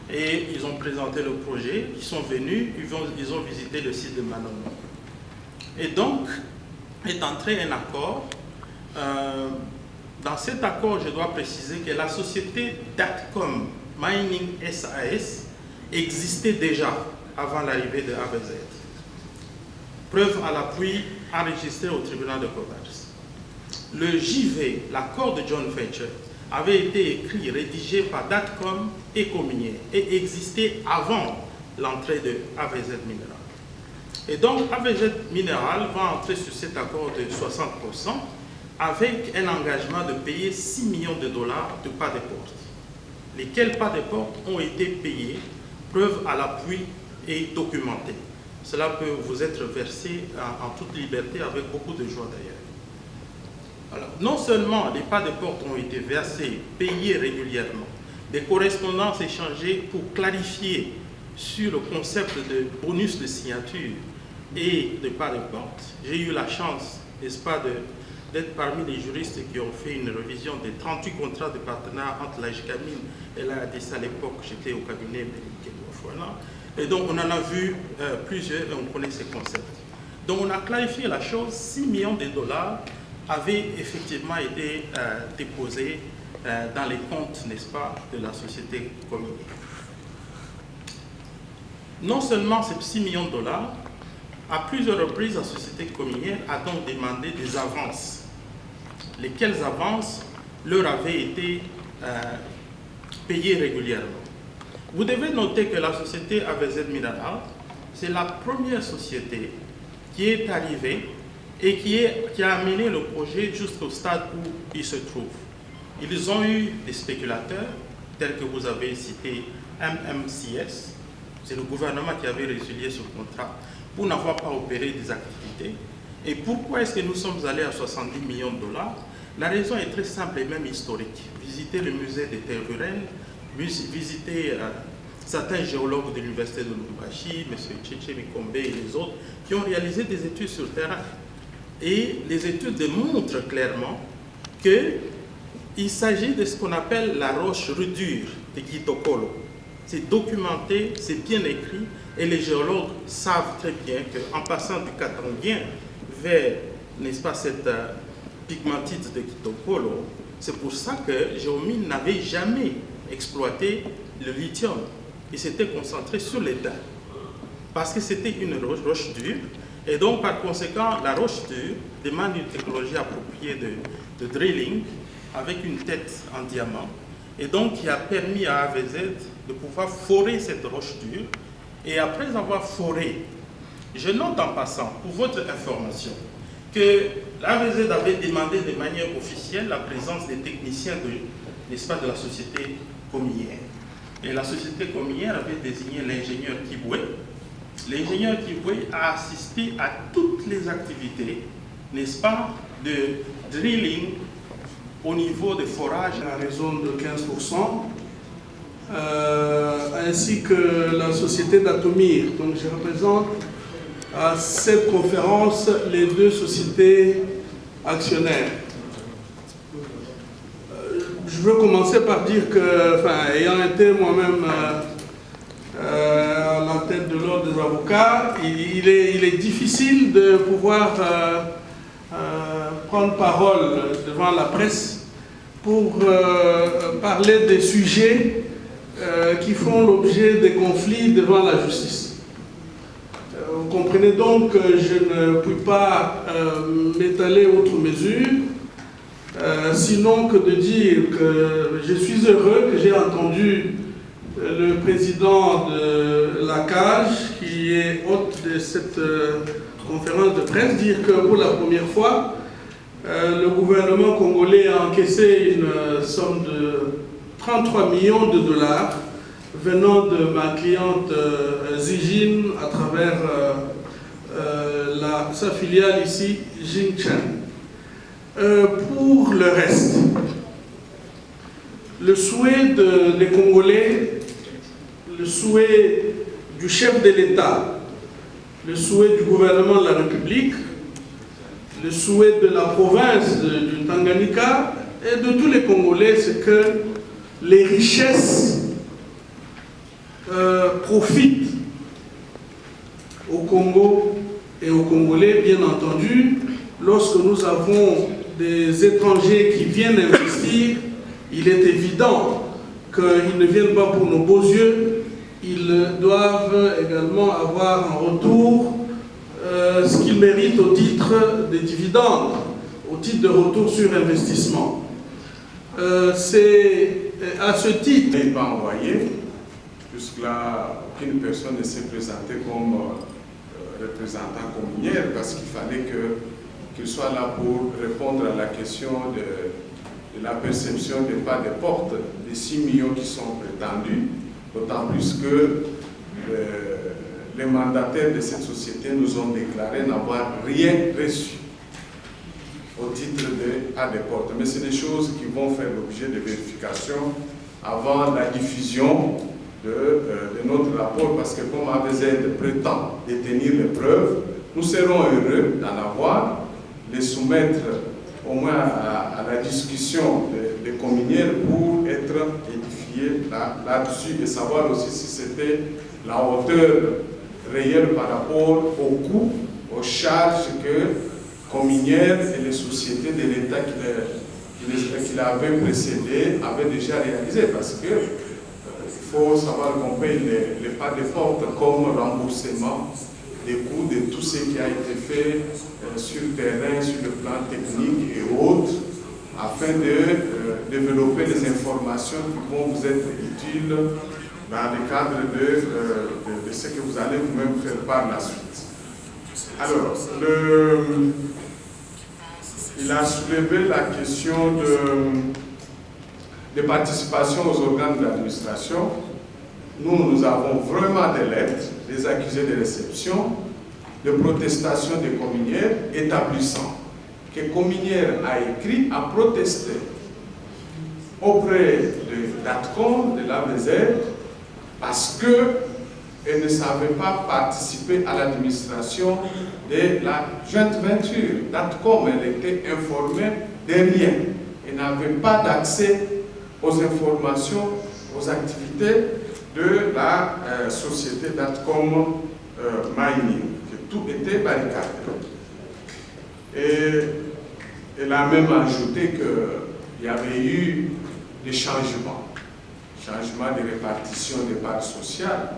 Et ils ont présenté le projet, ils sont venus, ils ont visité le site de Manono. Et donc, est entré un accord. Dans cet accord, je dois préciser que la société Datcom Mining SAS existait déjà avant l'arrivée de AVZ. Preuve à l'appui enregistrée au tribunal de commerce. Le JV, l'accord de joint venture, avait été écrit, rédigé par Datcom et Cominière et existait avant l'entrée de AVZ Mineral. Et donc AVZ Mineral va entrer sur cet accord de 60% avec un engagement de payer 6 millions de dollars de pas de porte, lesquels pas de porte ont été payés, preuve à l'appui et documenté. Cela peut vous être versé en toute liberté avec beaucoup de joie d'ailleurs. Alors, non seulement les pas de porte ont été versés, payés régulièrement, des correspondances échangées pour clarifier sur le concept de bonus de signature et de pas de porte. J'ai eu la chance, n'est-ce pas, d'être parmi les juristes qui ont fait une révision des 38 contrats de partenariat entre la JCAMIN et la ADC à l'époque. J'étais au cabinet de Fouana. Et donc on en a vu plusieurs et on connaît ces concepts. Donc on a clarifié la chose, 6 millions de dollars avaient effectivement été déposés dans les comptes, n'est-ce pas, de la société communique. Non seulement ces 6 millions de dollars, à plusieurs reprises, la société communière a donc demandé des avances, lesquelles avances leur avaient été payées régulièrement. Vous devez noter que la société AVZ Mineral, c'est la première société qui est arrivée et qui a amené le projet jusqu'au stade où il se trouve. Ils ont eu des spéculateurs, tels que vous avez cité MMCS, c'est le gouvernement qui avait résilié ce contrat pour n'avoir pas opéré des activités. Et pourquoi est-ce que nous sommes allés à 70 millions de dollars? La raison est très simple et même historique. Visiter le musée des terres rurales, visiter certains géologues de l'université de Lubumbashi, M. Tchétché Mikombe et les autres, qui ont réalisé des études sur le terrain. Et les études démontrent clairement qu'il s'agit de ce qu'on appelle la roche rudure de Kitokolo. C'est documenté, c'est bien écrit, et les géologues savent très bien qu'en passant du Katangien vers, n'est-ce pas, cette pigmatite de Kitokolo, c'est pour ça que Géomine n'avait jamais exploité le lithium. Il s'était concentré sur l'étain, parce que c'était une roche dure, et donc par conséquent, la roche dure demande une technologie appropriée de drilling, avec une tête en diamant, et donc qui a permis à AVZ de pouvoir forer cette roche dure. Et après avoir foré, je note en passant, pour votre information, que l'AVZ avait demandé de manière officielle la présence des techniciens de la société cominière. Et la société cominière avait désigné l'ingénieur Kiboué. L'ingénieur Kiboué a assisté à toutes les activités, n'est-ce pas, de drilling au niveau de forage. À raison de 15%, ainsi que la société d'Atomir. Donc je représente à cette conférence les deux sociétés actionnaires. Je veux commencer par dire que, ayant été moi-même à la tête de l'ordre des avocats, il est difficile de pouvoir prendre parole devant la presse pour parler des sujets qui font l'objet des conflits devant la justice. Vous comprenez donc que je ne puis pas m'étaler outre mesure, sinon que de dire que je suis heureux que j'ai entendu le président de la CAGE, qui est hôte de cette conférence de presse, dire que pour la première fois, le gouvernement congolais a encaissé une somme de 33 millions de dollars venant de ma cliente Zijin à travers sa filiale ici, Jingchen. Pour le reste, le souhait des Congolais, le souhait du chef de l'État, le souhait du gouvernement de la République, le souhait de la province du Tanganyika et de tous les Congolais, c'est que les richesses profitent au Congo et aux Congolais, bien entendu. Lorsque nous avons des étrangers qui viennent investir, il est évident qu'ils ne viennent pas pour nos beaux yeux, ils doivent également avoir en retour ce qu'ils méritent au titre des dividendes, au titre de retour sur investissement. C'est à ce titre... Il n'est pas envoyé. Jusque-là, aucune personne ne s'est présentée comme représentant communière parce qu'il fallait qu'il soit là pour répondre à la question de la perception des pas de porte des 6 millions qui sont prétendus, d'autant plus que les mandataires de cette société nous ont déclaré n'avoir rien reçu au titre de pas de porte. Mais c'est des choses qui vont faire l'objet de vérification avant la diffusion de notre rapport, parce que comme AVZ prétend détenir les preuves, nous serons heureux d'en avoir, les soumettre au moins à la discussion des communières pour être édifiés là-dessus et savoir aussi si c'était la hauteur réelle par rapport aux coûts, aux charges que communières et les sociétés de l'État qui l'avaient précédé avaient déjà réalisé, parce que il faut savoir qu'on paye les pas de porte comme remboursement des coûts de tout ce qui a été fait sur le terrain, sur le plan technique et autres, afin de développer des informations qui vont vous être utiles dans le cadre de ce que vous allez vous-même faire par la suite. Alors, il a soulevé la question de participation aux organes de l'administration. Nous avons vraiment des lettres, des accusés de réception, de protestation des communières établissant que Communière a écrit, a protesté auprès de l'ATCOM, de l'AVZ, parce qu'elle ne savait pas participer à l'administration de la joint venture. L'ATCOM, elle était informée de rien. Elle n'avait pas d'accès aux informations, aux activités de la société d'ATCOM Mining, que tout était barricadé. Et elle a même ajouté qu'il y avait eu des changements de répartition des parts sociales.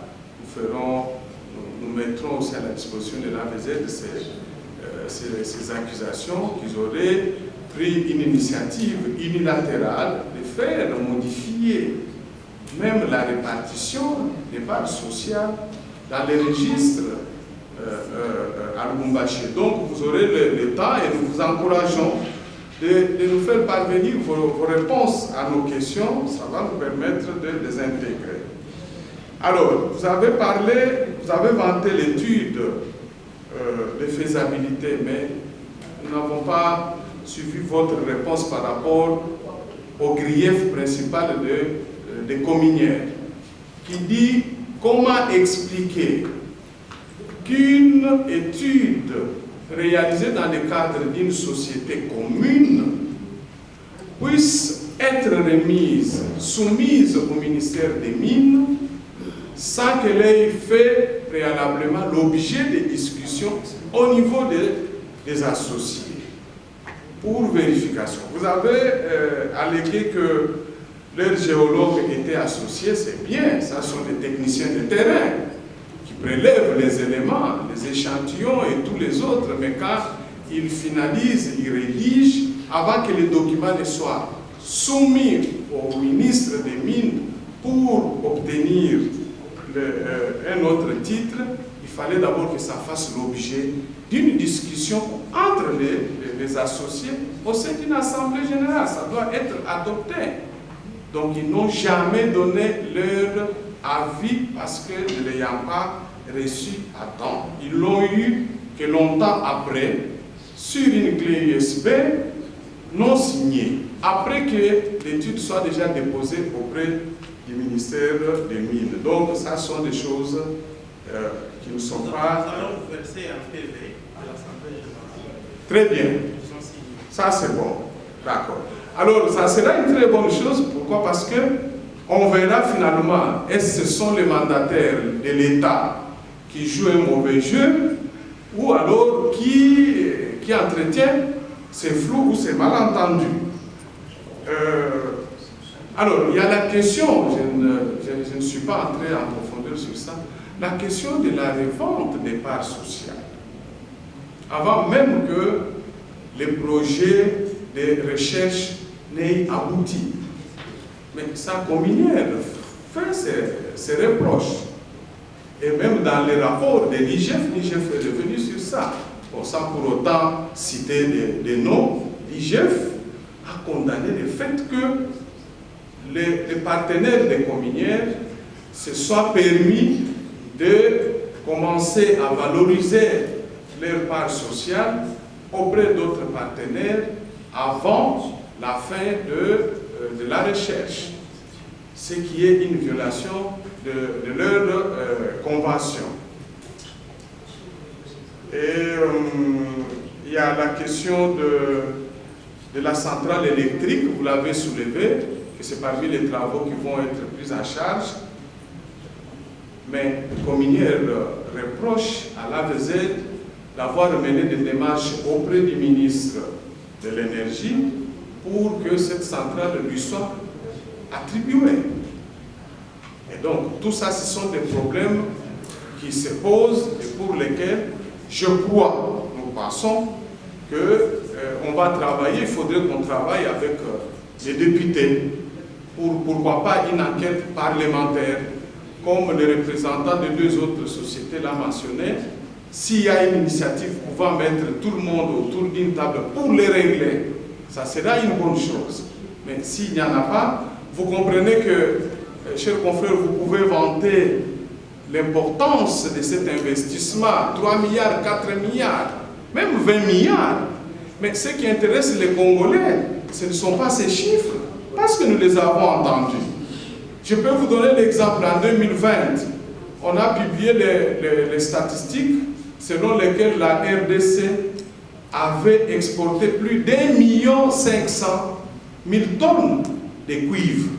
Nous mettrons aussi à la disposition de l'AVZ ces accusations qu'ils auraient pris une initiative unilatérale de faire modifier même la répartition des parts sociales dans les registres à Lubumbashi. Donc vous aurez le temps et nous vous encourageons de nous faire parvenir vos réponses à nos questions. Ça va nous permettre de les intégrer. Alors, vous avez vanté l'étude de faisabilité, mais nous n'avons pas suivi votre réponse par rapport au grief principal des communières, qui dit comment expliquer qu'une étude réalisée dans le cadre d'une société commune puisse être soumise au ministère des Mines sans qu'elle ait fait préalablement l'objet de discussions au niveau des associés pour vérification. Vous avez allégué que leurs géologues étaient associés, c'est bien, ça sont des techniciens de terrain qui prélèvent les éléments, les échantillons et tous les autres, mais quand ils finalisent, ils rédigent, avant que les documents ne soient soumis au ministre des Mines pour obtenir un autre titre, il fallait d'abord que ça fasse l'objet d'une discussion entre les associés au sein d'une assemblée générale. Ça doit être adopté. Donc ils n'ont jamais donné leur avis parce que ne l'ayant pas reçu à temps. Ils l'ont eu que longtemps après, sur une clé USB non signée, après que l'étude soit déjà déposée auprès du ministère des Mines. Donc ça sont des choses qui ne sont pas... Nous allons verser un PV à l'Assemblée générale. Très bien. Ça c'est bon. D'accord. Alors ça sera une très bonne chose. Pourquoi? Parce que on verra finalement, est-ce que ce sont les mandataires de l'État qui jouent un mauvais jeu ou alors qui entretiennent ces flous ou ces malentendus. Alors, il y a la question, je ne suis pas entré en profondeur sur ça, la question de la revente des parts sociales. Avant même que les projets de recherche n'aient abouti. Mais sa communière fait ses reproches. Et même dans les rapports de l'IGF est revenu sur ça. Bon, sans pour autant citer des noms, l'IGF a condamné le fait que les partenaires des communières se soient permis de commencer à valoriser leur part sociale auprès d'autres partenaires avant la fin de la recherche, ce qui est une violation de leur convention. Et il y a la question de la centrale électrique, vous l'avez soulevé, que c'est parmi les travaux qui vont être pris en charge. Mais Cominière reproche à l'AVZ d'avoir mené des démarches auprès du ministre de l'Énergie pour que cette centrale lui soit attribuée. Et donc, tout ça, ce sont des problèmes qui se posent et pour lesquels je crois, nous pensons, qu'on va travailler, il faudrait qu'on travaille avec les députés pour, pourquoi pas, une enquête parlementaire, comme le représentant de deux autres sociétés l'a mentionné. S'il y a une initiative pouvant mettre tout le monde autour d'une table pour les régler, ça sera une bonne chose. Mais s'il n'y en a pas, vous comprenez que, chers confrères, vous pouvez vanter l'importance de cet investissement, 3 milliards, 4 milliards, même 20 milliards. Mais ce qui intéresse les Congolais, ce ne sont pas ces chiffres, parce que nous les avons entendus. Je peux vous donner l'exemple, en 2020, on a publié les statistiques selon lesquelles la RDC avait exporté plus d'1,5 million de tonnes de cuivre,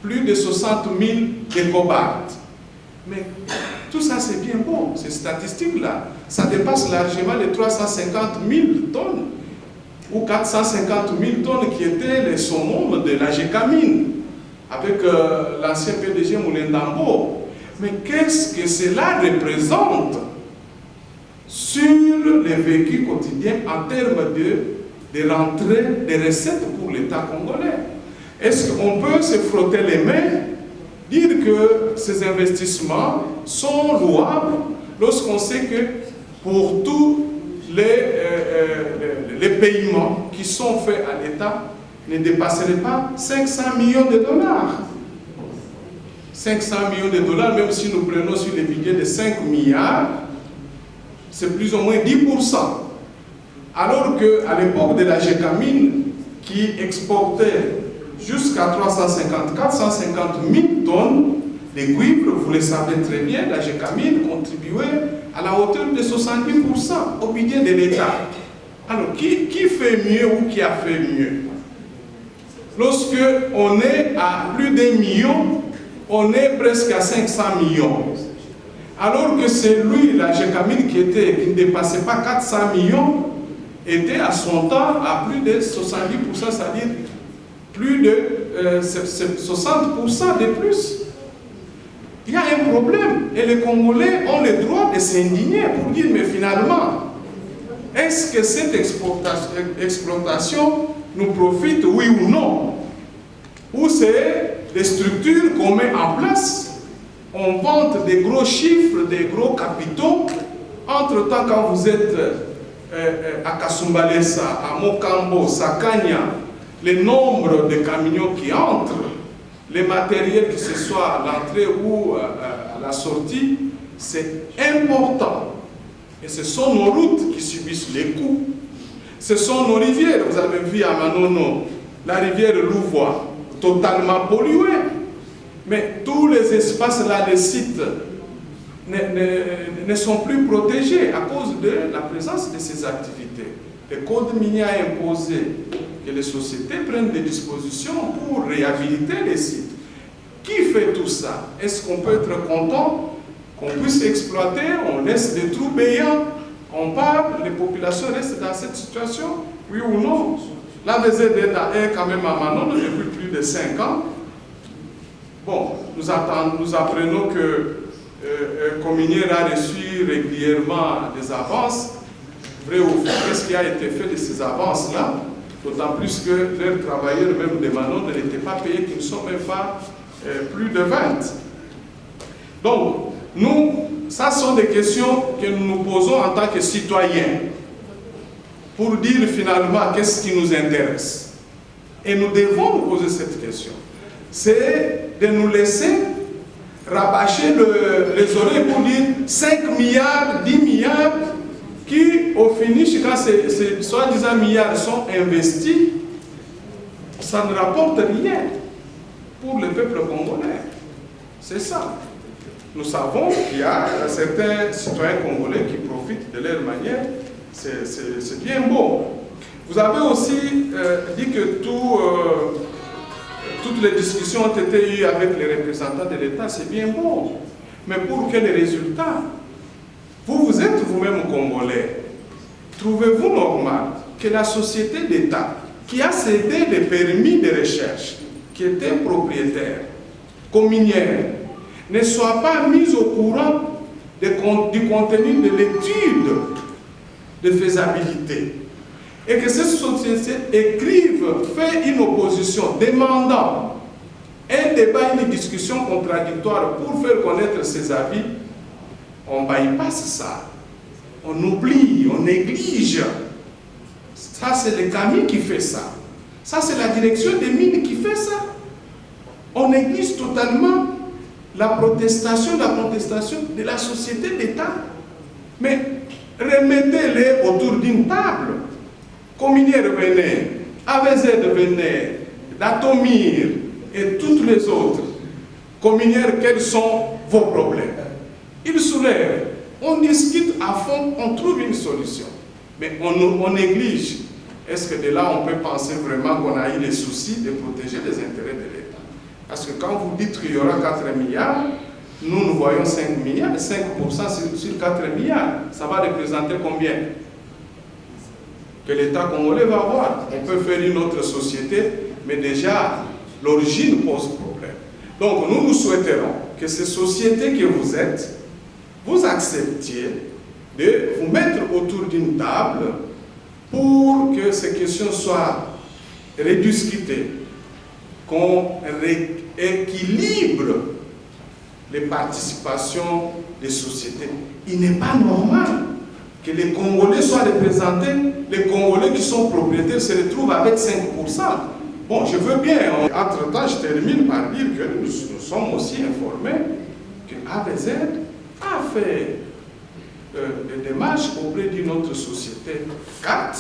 plus de 60 000 de cobalt. Mais tout ça c'est bien beau, ces statistiques-là, ça dépasse largement les 350 000 tonnes ou 450 000 tonnes qui étaient les summum de la Gécamine avec l'ancien PDG Moulin-Dambo. Mais qu'est-ce que cela représente sur les vécus quotidiens en termes de rentrée des recettes pour l'État congolais? Est-ce qu'on peut se frotter les mains, dire que ces investissements sont louables lorsqu'on sait que pour tous les paiements qui sont faits à l'État ne dépasseraient pas 500 millions de dollars. 500 millions de dollars, même si nous prenons sur les budgets de 5 milliards, c'est plus ou moins 10%. Alors qu'à l'époque de la Gécamine, qui exportait jusqu'à 350, 450 000 tonnes de cuivre, vous le savez très bien, la Gécamine contribuait à la hauteur de 70% au budget de l'État. Alors, qui fait mieux ou qui a fait mieux? Lorsque on est à plus d'1 million, on est presque à 500 millions. Alors que c'est lui, la Gécamine, qui ne dépassait pas 400 millions, était à son temps à plus de 70%, c'est-à-dire plus de 60% de plus. Il y a un problème et les Congolais ont le droit de s'indigner pour dire, mais finalement, est-ce que cette exploitation nous profite, oui ou non? Ou c'est des structures qu'on met en place, on vante des gros chiffres, des gros capitaux. Entre-temps, quand vous êtes à Kasumbalesa, à Mokambo, Sakanya, le nombre de camions qui entrent, les matériels, que ce soit à l'entrée ou à la sortie, c'est important. Et ce sont nos routes qui subissent les coûts. Ce sont nos rivières. Vous avez vu à Manono, la rivière Louvois, totalement polluée. Mais tous les espaces là, les sites, ne sont plus protégés à cause de la présence de ces activités. Le code minier a imposé que les sociétés prennent des dispositions pour réhabiliter les sites. Qui fait tout ça? Est-ce qu'on peut être content qu'on puisse exploiter? On laisse des trous béants, on parle, les populations restent dans cette situation? Oui ou non? La VZD est quand même à Manon depuis plus de 5 ans. Bon, nous apprenons que Cominière a reçu régulièrement des avances. Vrai ou faux, qu'est-ce qui a été fait de ces avances-là? D'autant plus que leurs travailleurs, même de Manon, n'étaient pas payés, qu'ils ne sont même pas plus de 20. Donc, nous, ça sont des questions que nous nous posons en tant que citoyens pour dire finalement qu'est-ce qui nous intéresse. Et nous devons nous poser cette question. C'est de nous laisser rabâcher les oreilles pour dire 5 milliards, 10 milliards, qui au finish, quand ces soi-disant milliards sont investis, ça ne rapporte rien pour le peuple congolais. C'est ça. Nous savons qu'il y a certains citoyens congolais qui profitent de leur manière. C'est bien beau. Vous avez aussi dit que toutes les discussions ont été eues avec les représentants de l'État. C'est bien beau. Mais pour quels résultats? Vous êtes vous-même congolais. Trouvez-vous normal que la société d'État qui a cédé des permis de recherche, qui était propriétaire, communière, ne soit pas mise au courant du contenu de l'étude de faisabilité et que cette société fait une opposition demandant un débat, une discussion contradictoire pour faire connaître ses avis, on bypasse ça, on oublie, on néglige. Ça, c'est le CAMI qui fait ça. Ça, c'est la direction des mines qui fait ça. On néglige totalement la contestation de la société d'État. Mais remettez-les autour d'une table. Cominière venait, AVZ venait, Datomir et toutes les autres. Cominières, quels sont vos problèmes? Ils soulèvent, on discute à fond, on trouve une solution. Mais on néglige. Est-ce que de là, on peut penser vraiment qu'on a eu les soucis de protéger les intérêts de l'État? Parce que quand vous dites qu'il y aura 4 milliards, nous voyons 5 milliards, 5% sur 4 milliards, ça va représenter combien? Que l'État congolais va avoir. On peut faire une autre société, mais déjà, l'origine pose problème. Donc, nous souhaiterons que ces sociétés que vous êtes, vous acceptiez de vous mettre autour d'une table pour que ces questions soient rediscutées, qu'on équilibre les participations des sociétés. Il n'est pas normal que les Congolais soient représentés, les Congolais qui sont propriétaires se retrouvent avec 5%. Bon, je veux bien, entre-temps, je termine par dire que nous sommes aussi informés que AVZ a fait des démarches auprès d'une autre société, CAT,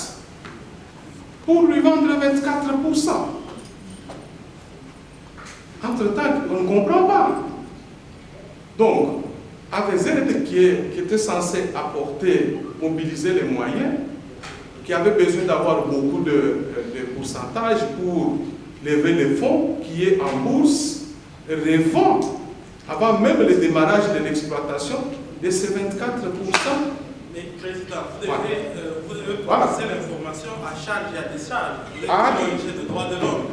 pour lui vendre 24%. Entre-temps, on ne comprend pas. Donc, AVZ qui était censé apporter, mobiliser les moyens, qui avait besoin d'avoir beaucoup de pourcentage pour lever les fonds, qui est en bourse, revend, avant même le démarrage de l'exploitation, de ces 24%. Mais Président, vous devez passer l'information à charge et à décharge. Vous êtes de droits de l'homme.